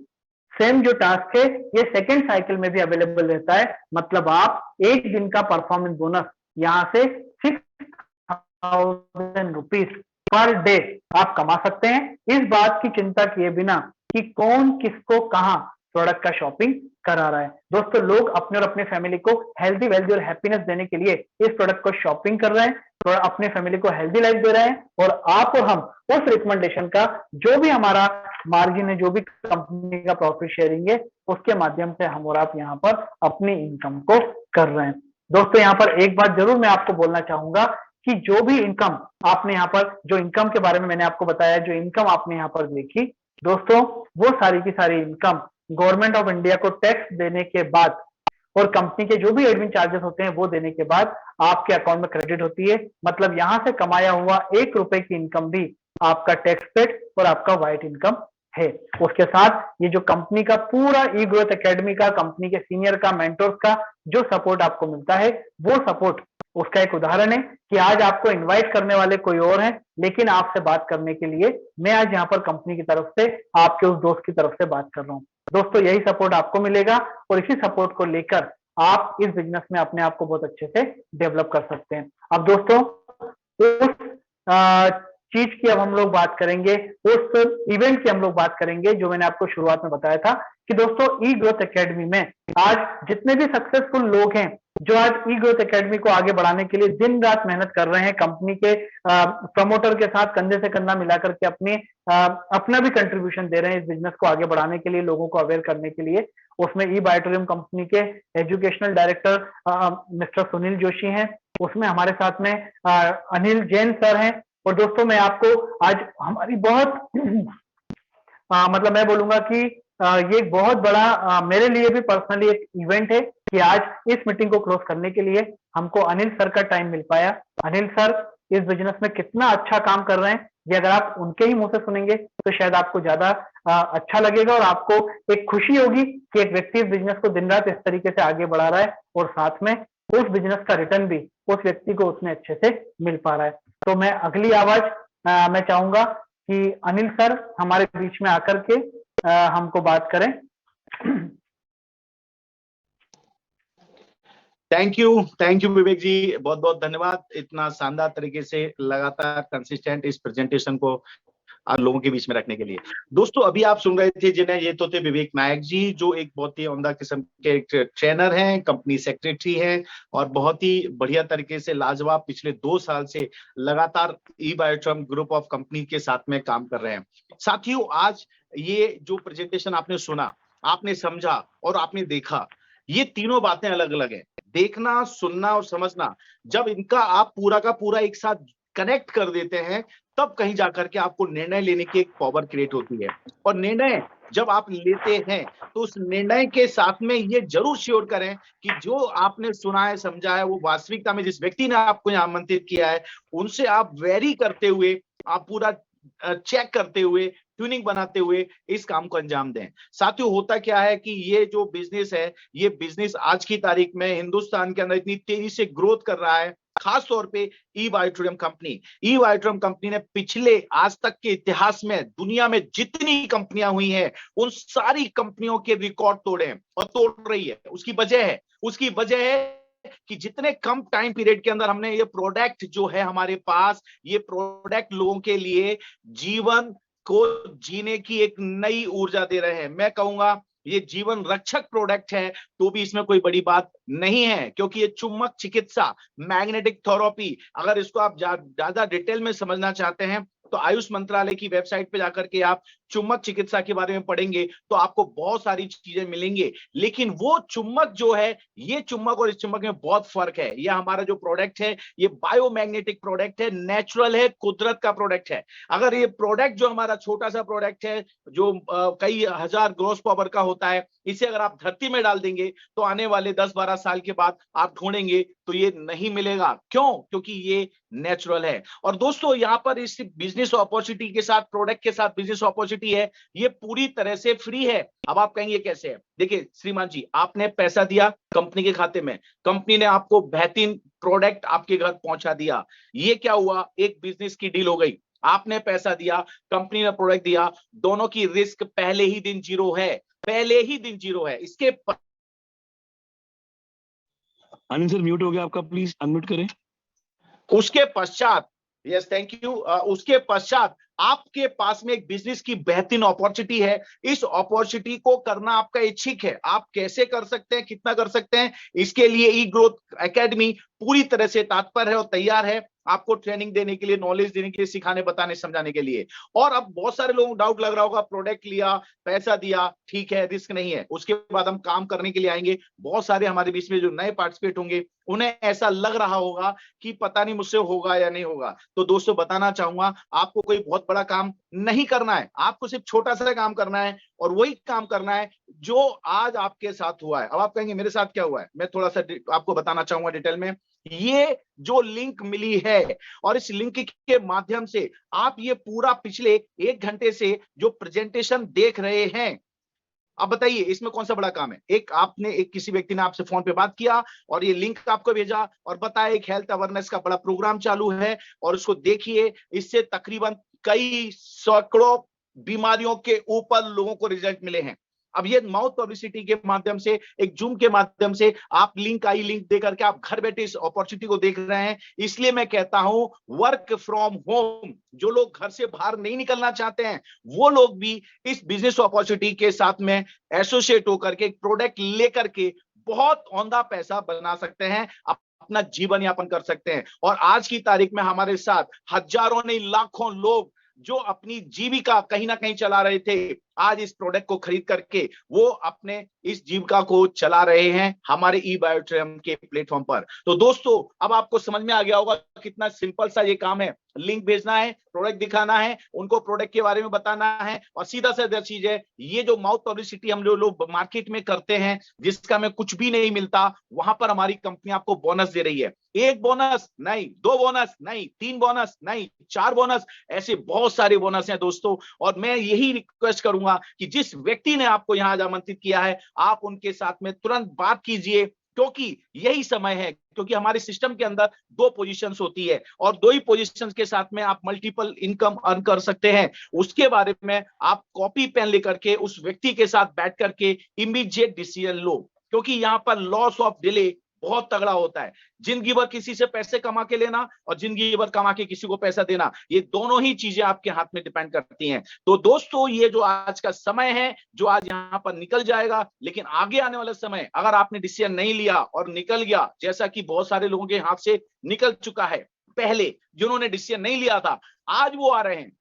सेम जो टास्क है ये सेकेंड साइकिल में भी अवेलेबल रहता है, मतलब आप एक दिन का परफॉर्मेंस बोनस यहाँ से 6000 रुपीज पर डे आप कमा सकते हैं, इस बात की चिंता किए बिना कि कौन किसको कहां प्रोडक्ट का शॉपिंग करा रहा है। दोस्तों लोग अपने और अपने फैमिली को हेल्दी वेल्दी और हैप्पीनेस देने के लिए इस प्रोडक्ट को शॉपिंग कर रहे हैं, तो अपने फैमिली को हेल्दी लाइफ दे रहे हैं और आप और हम उस रिकमेंडेशन का जो भी हमारा मार्जिन है, जो भी कंपनी का प्रॉफिट शेयरिंग है, उसके माध्यम से हम और आप यहाँ पर अपनी इनकम को कर रहे हैं। दोस्तों यहाँ पर एक बात जरूर मैं आपको बोलना चाहूंगा कि जो भी इनकम आपने यहाँ पर, जो इनकम के बारे में मैंने आपको बताया, जो इनकम आपने यहाँ पर देखी, दोस्तों वो सारी की सारी इनकम गवर्नमेंट ऑफ इंडिया को टैक्स देने के बाद और कंपनी के जो भी एडमिन चार्जेस होते हैं वो देने के बाद आपके अकाउंट में क्रेडिट होती है। मतलब यहां से कमाया हुआ 1 रुपए की इनकम भी आपका टैक्स पेड और आपका वाइट इनकम है। उसके साथ ये जो कंपनी का पूरा ई ग्रोथ एकेडमी का, कंपनी के सीनियर का, मेंटोर्स का जो सपोर्ट आपको मिलता है, वो सपोर्ट उसका एक उदाहरण है कि आज आपको इनवाइट करने वाले कोई और हैं, लेकिन आपसे बात करने के लिए मैं आज यहाँ पर कंपनी की तरफ से आपके उस दोस्त की तरफ से बात कर रहा हूँ। दोस्तों यही सपोर्ट आपको मिलेगा और इसी सपोर्ट को लेकर आप इस बिजनेस में अपने आप को बहुत अच्छे से डेवलप कर सकते हैं। अब दोस्तों उस चीज की अब हम लोग बात करेंगे, उस इवेंट की हम लोग बात करेंगे जो मैंने आपको शुरुआत में बताया था कि दोस्तों ई ग्रोथ एकेडमी में आज जितने भी सक्सेसफुल लोग हैं जो आज ई ग्रोथ एकेडमी को आगे बढ़ाने के लिए दिन रात मेहनत कर रहे हैं, कंपनी के प्रमोटर के साथ कंधे से कंधा मिलाकर के अपना भी कंट्रीब्यूशन दे रहे हैं इस बिजनेस को आगे बढ़ाने के लिए, लोगों को अवेयर करने के लिए। उसमें ई बायोटोरियम कंपनी के educational director mister Sunil Joshi हैं, उसमें हमारे साथ में अनिल जैन सर हैं। और दोस्तों मैं आपको आज हमारी बहुत मतलब मैं बोलूंगा कि ये एक बहुत बड़ा मेरे लिए भी पर्सनली एक इवेंट है कि आज इस मीटिंग को क्लोज करने के लिए हमको अनिल सर का टाइम मिल पाया। अनिल सर इस बिजनेस में कितना अच्छा काम कर रहे हैं, ये अगर आप उनके ही मुंह से सुनेंगे तो शायद आपको ज्यादा अच्छा लगेगा और आपको एक खुशी होगी कि एक व्यक्ति इस बिजनेस को दिन रात इस तरीके से आगे बढ़ा रहा है और साथ में उस बिजनेस का रिटर्न भी उस व्यक्ति को उतने अच्छे से मिल पा रहा है। तो मैं अगली आवाज मैं चाहूंगा कि अनिल सर हमारे बीच में आकर के हमको बात करें। थैंक यू विवेक जी, बहुत बहुत धन्यवाद इतना शानदार तरीके से लगातार कंसिस्टेंट इस प्रेजेंटेशन को आप लोगों के बीच में रखने के लिए। दोस्तों अभी आप सुन रहे थे जिन्हें, ये तो थे विवेक नायक जी जो एक बहुत ही उम्दा किस्म के ट्रेनर हैं, कंपनी सेक्रेटरी हैं और बहुत ही बढ़िया तरीके से लाजवाब पिछले 2 साल से लगातार ई बायोटोरियम ग्रुप ऑफ कंपनी के साथ में काम कर रहे हैं। साथियों आज ये जो प्रेजेंटेशन आपने सुना, आपने समझा और आपने देखा, ये तीनों बातें अलग अलग है। देखना, सुनना और समझना, जब इनका आप पूरा का पूरा एक साथ कनेक्ट कर देते हैं, तब कहीं जाकर के आपको निर्णय लेने की एक पावर क्रिएट होती है। और निर्णय जब आप लेते हैं तो उस निर्णय के साथ में ये जरूर श्योर करें कि जो आपने सुना है, समझा है, वो वास्तविकता में जिस व्यक्ति ने आपको यहाँ आमंत्रित किया है उनसे आप वेरी करते हुए, आप पूरा चेक करते हुए, ट्यूनिंग बनाते हुए इस काम को अंजाम दें। साथियों, होता क्या है कि ये जो बिजनेस है, ये बिजनेस आज की तारीख में हिंदुस्तान के अंदर इतनी तेजी से ग्रोथ कर रहा है, खास तौर पे ई-बायोटोरियम कंपनी ने पिछले आज तक के इतिहास में दुनिया में जितनी कंपनियां हुई हैं उन सारी कंपनियों के रिकॉर्ड तोड़े हैं और तोड़ रही है। उसकी वजह है कि जितने कम टाइम पीरियड के अंदर हमने ये प्रोडक्ट जो है हमारे पास, ये प्रोडक्ट लोगों के लिए जीवन को जीने की एक नई ऊर्जा दे रहे हैं। मैं कहूंगा ये जीवन रक्षक प्रोडक्ट है तो भी इसमें कोई बड़ी बात नहीं है, क्योंकि ये चुंबक चिकित्सा, मैग्नेटिक थेरेपी, अगर इसको आप ज्यादा डिटेल में समझना चाहते हैं तो आयुष मंत्रालय की वेबसाइट पे जाकर के आप चुंबक चिकित्सा के बारे में पढ़ेंगे तो आपको बहुत सारी चीजें मिलेंगे। लेकिन वो चुंबक जो है, ये चुंबक और इस चुंबक में बहुत फर्क है। ये हमारा जो प्रोडक्ट है ये बायोमैग्नेटिक प्रोडक्ट है, नेचुरल है, कुदरत का प्रोडक्ट है। अगर ये प्रोडक्ट जो हमारा छोटा सा प्रोडक्ट है जो कई हजार ग्रॉस पावर का होता है, इसे अगर आप धरती में डाल देंगे तो आने वाले 10-12 साल के बाद आप ढूंढेंगे तो ये नहीं मिलेगा। क्यों? क्योंकि ये नेचुरल है। और दोस्तों, यहाँ पर इस बिजनेस अपॉर्चुनिटी के साथ, प्रोडक्ट के साथ बिजनेस अपॉर्चुनिटी है, ये पूरी तरह से फ्री है। अब आप कहेंगे कैसे है? देखिए श्रीमान जी, आपने पैसा दिया कंपनी के खाते में, कंपनी ने आपको बेहतरीन प्रोडक्ट आपके घर पहुंचा दिया। ये क्या हुआ? एक बिजनेस की डील हो गई। आपने पैसा दिया, कंपनी ने प्रोडक्ट दिया, दोनों की रिस्क पहले ही दिन जीरो है। इसके अनिल सर म्यूट हो गया आपका, प्लीज अनम्यूट करें। उसके पश्चात, यस थैंक यू, उसके पश्चात आपके पास में एक बिजनेस की बेहतरीन अपॉर्चुनिटी है। इस अपॉर्चुनिटी को करना आपका इच्छिक है। आप कैसे कर सकते हैं, कितना कर सकते हैं, इसके लिए ई ग्रोथ एकेडमी पूरी तरह से तत्पर है और तैयार है आपको ट्रेनिंग देने के लिए, नॉलेज देने के लिए, सिखाने, बताने, समझाने के लिए। और अब बहुत सारे लोगों को डाउट लग रहा होगा, प्रोडक्ट लिया, पैसा दिया, ठीक है, रिस्क नहीं है, उसके बाद हम काम करने के लिए आएंगे। बहुत सारे हमारे बीच में जो नए पार्टिसिपेट होंगे उन्हें ऐसा लग रहा होगा कि पता नहीं मुझसे होगा या नहीं होगा। तो दोस्तों बताना चाहूंगा, आपको कोई बहुत बड़ा काम नहीं करना है, आपको सिर्फ छोटा सा काम करना है और वही काम करना है जो आज आपके साथ हुआ है। अब आप कहेंगे मेरे साथ क्या हुआ है, मैं थोड़ा सा आपको बताना चाहूंगा डिटेल में। ये जो लिंक मिली है और इस लिंक के माध्यम से आप ये पूरा पिछले 1 घंटे से जो प्रेजेंटेशन देख रहे हैं, अब बताइए इसमें कौन सा बड़ा काम है? एक किसी व्यक्ति ने आपसे फोन पे बात किया और ये लिंक आपको भेजा और बताया एक हेल्थ अवेयरनेस का बड़ा प्रोग्राम चालू है और उसको देखिए, इससे तकरीबन कई सैकड़ों बीमारियों के ऊपर लोगों को रिजल्ट मिले हैं। अब ये माउथ पब्लिसिटी के माध्यम से, एक जूम के माध्यम से आप लिंक देकर के आप घर बैठे इस अपॉर्चुनिटी को देख रहे हैं। इसलिए मैं कहता हूं, वर्क फ्रॉम होम, जो लोग घर से बाहर नहीं निकलना चाहते हैं वो लोग भी इस बिजनेस अपॉर्चुनिटी के साथ में एसोसिएट होकर के, प्रोडक्ट लेकर के बहुत औंधा पैसा बना सकते हैं, अपना जीवन यापन कर सकते हैं। और आज की तारीख में हमारे साथ हजारों नहीं लाखों लोग जो अपनी जीविका कहीं ना कहीं चला रहे थे, आज इस प्रोडक्ट को खरीद करके वो अपने इस जीविका को चला रहे हैं हमारे ई-बायोटोरियम के प्लेटफॉर्म पर। तो दोस्तों, अब आपको समझ में आ गया होगा कितना सिंपल सा ये काम है। लिंक भेजना है, प्रोडक्ट दिखाना है, उनको प्रोडक्ट के बारे में बताना है और सीधा सीधा चीज है, ये जो माउथ पब्लिसिटी हम लोग मार्केट में करते हैं जिसका हमें कुछ भी नहीं मिलता, वहां पर हमारी कंपनी आपको बोनस दे रही है। 1 बोनस नहीं, 2 बोनस नहीं, 3 बोनस नहीं, 4 बोनस, ऐसे बहुत सारे बोनस हैं दोस्तों। और मैं यही रिक्वेस्ट करूंगा कि जिस व्यक्ति ने आपको यहां आमंत्रित किया है, आप उनके साथ में तुरंत बात कीजिए, क्योंकि यही समय है। क्योंकि हमारे सिस्टम के अंदर 2 पोजीशंस होती है और 2 ही पोजीशंस के साथ में आप मल्टीपल इनकम अर्न कर सकते हैं। उसके बारे में आप कॉपी पेन लेकर के उस व्यक्ति के साथ बैठ करके इमीडिएट डिसीजन लो, क्योंकि यहां पर लॉस ऑफ डिले बहुत तगड़ा होता है। जिंदगी भर किसी से पैसे कमा के लेना और जिंदगी भर कमा के किसी को पैसा देना, ये दोनों ही चीजें आपके हाथ में डिपेंड करती हैं। तो दोस्तों, ये जो आज का समय है, जो आज यहां पर निकल जाएगा, लेकिन आगे आने वाला समय अगर आपने डिसीजन नहीं लिया और निकल गया, जैसा कि बहुत सारे लोगों के हाथ से निकल चुका है, पहले जिन्होंने डिसीजन नहीं लिया था आज वो आ रहे हैं,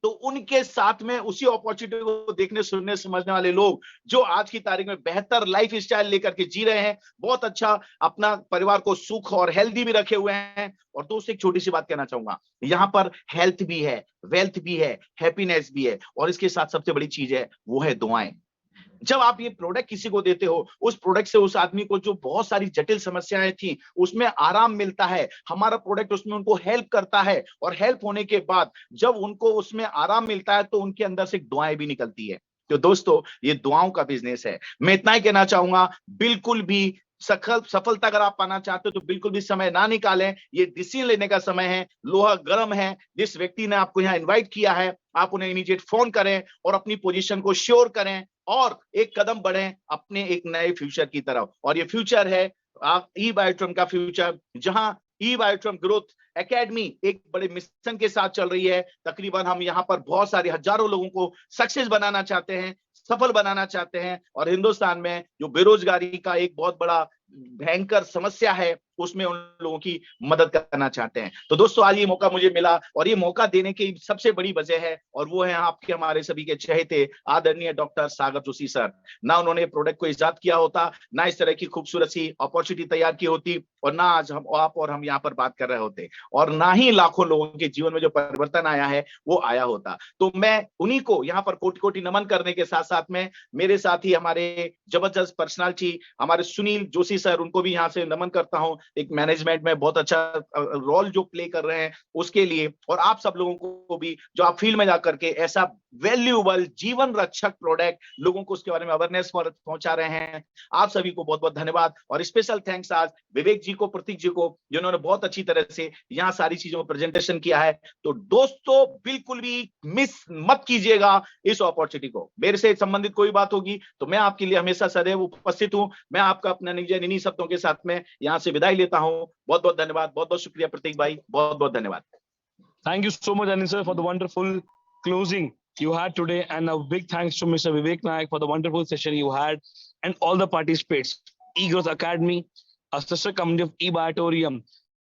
तो उनके साथ में उसी अपॉर्चुनिटी को देखने, सुनने, समझने वाले लोग जो आज की तारीख में बेहतर लाइफ स्टाइल लेकर के जी रहे हैं, बहुत अच्छा अपना परिवार को सुख और हेल्दी भी रखे हुए हैं। और दोस्तों एक छोटी सी बात कहना चाहूंगा, यहाँ पर हेल्थ भी है, वेल्थ भी है, हैप्पीनेस भी है, और इसके साथ सबसे बड़ी चीज है वो है दुआएं। जब आप ये प्रोडक्ट किसी को देते हो, उस प्रोडक्ट से उस आदमी को जो बहुत सारी जटिल समस्याएं थी उसमें आराम मिलता है, हमारा प्रोडक्ट उसमें उनको हेल्प करता है, और हेल्प होने के बाद जब उनको उसमें आराम मिलता है तो उनके अंदर से दुआएं भी निकलती है। तो दोस्तों ये दुआओं का बिजनेस है। मैं इतना ही कहना चाहूंगा, बिल्कुल भी सफलता अगर आप पाना चाहते हो तो बिल्कुल भी समय ना निकालें, ये डिसीजन लेने का समय है। लोहा गर्म है, जिस व्यक्ति ने आपको यहाँ इनवाइट किया है आप उन्हें इमीडिएट फोन करें और अपनी पोजीशन को श्योर करें और एक कदम बढ़ें अपने एक नए फ्यूचर की तरफ। और ये फ्यूचर है ई-बायोट्रम का फ्यूचर, जहां ई-बायोट्रम ग्रोथ एकेडमी एक बड़े मिशन के साथ चल रही है। तकरीबन हम यहाँ पर बहुत सारे हजारों लोगों को सक्सेस बनाना चाहते हैं, सफल बनाना चाहते हैं, और हिंदुस्तान में जो बेरोजगारी का एक बहुत बड़ा भयंकर समस्या है उसमें उन लोगों की मदद करना चाहते हैं। तो दोस्तों आज ये मौका मुझे मिला, और ये मौका देने की सबसे बड़ी वजह है, और वो है आपके हमारे सभी के चहेते आदरणीय डॉक्टर सागर जोशी सर। ना उन्होंने प्रोडक्ट को इजाद किया होता, ना इस तरह की खूबसूरत सी अपॉर्चुनिटी तैयार की होती, और ना आज हम आप और हम यहाँ पर बात कर रहे होते, और ना ही लाखों लोगों के जीवन में जो परिवर्तन आया है वो आया होता। तो मैं उन्हीं को यहाँ पर कोटि कोटि नमन करने के साथ साथ में मेरे साथ ही हमारे जबरदस्त पर्सनालिटी हमारे सुनील जोशी सर, उनको भी यहाँ से नमन करता हूँ, एक मैनेजमेंट में बहुत अच्छा रोल जो प्ले कर रहे हैं उसके लिए, और आप सब लोगों को भी जो आप फील्ड में जाकर के ऐसा वैल्यूएबल जीवन रक्षक प्रोडक्ट लोगों को उसके बारे में अवेयरनेस पहुंचा रहे हैं, आप सभी को बहुत बहुत धन्यवाद। और स्पेशल थैंक्स आज विवेक जी को, प्रतीक जी को, जिन्होंने बहुत अच्छी तरह से यहाँ सारी चीजों में प्रेजेंटेशन किया है। तो दोस्तों बिल्कुल भी मिस मत कीजिएगा इस अपॉर्चुनिटी को। मेरे से संबंधित कोई बात होगी तो मैं आपके लिए हमेशा सदैव उपस्थित हूँ। मैं आपका अपना निजी इन्हीं शब्दों के साथ में यहाँ से विदाई लेता हूँ। बहुत बहुत धन्यवाद, बहुत बहुत शुक्रिया प्रतीक भाई, बहुत बहुत धन्यवाद। Thank you so much, Anil sir, for the wonderful closing you had today, and a big thanks to Mr. Vivek Nayak for the wonderful session you had, and all the participants. E-Growth Academy, a sister company of E-Biotorium,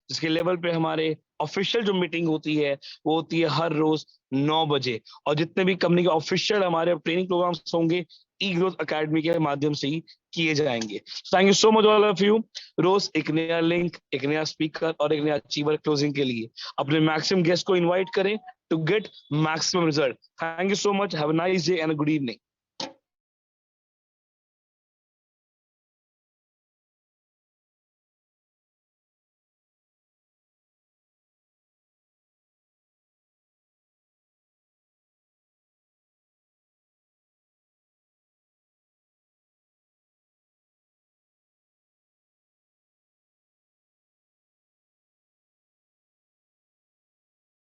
जिसके level पे हमारे official जो meeting होती है वो होती है हर रोज 9 बजे, और जितने भी कंपनी के ऑफिशियल हमारे ट्रेनिंग प्रोग्राम्स होंगे ई-ग्रोथ अकेडमी के माध्यम से ही किए जाएंगे। Thank you so much all of you. रोज एक नया लिंक, एक नया स्पीकर और एक नया अचीवर क्लोजिंग के लिए अपने मैक्सिमम गेस्ट को इनवाइट करें to get maximum result. Thank you so much, have a nice day and a good evening.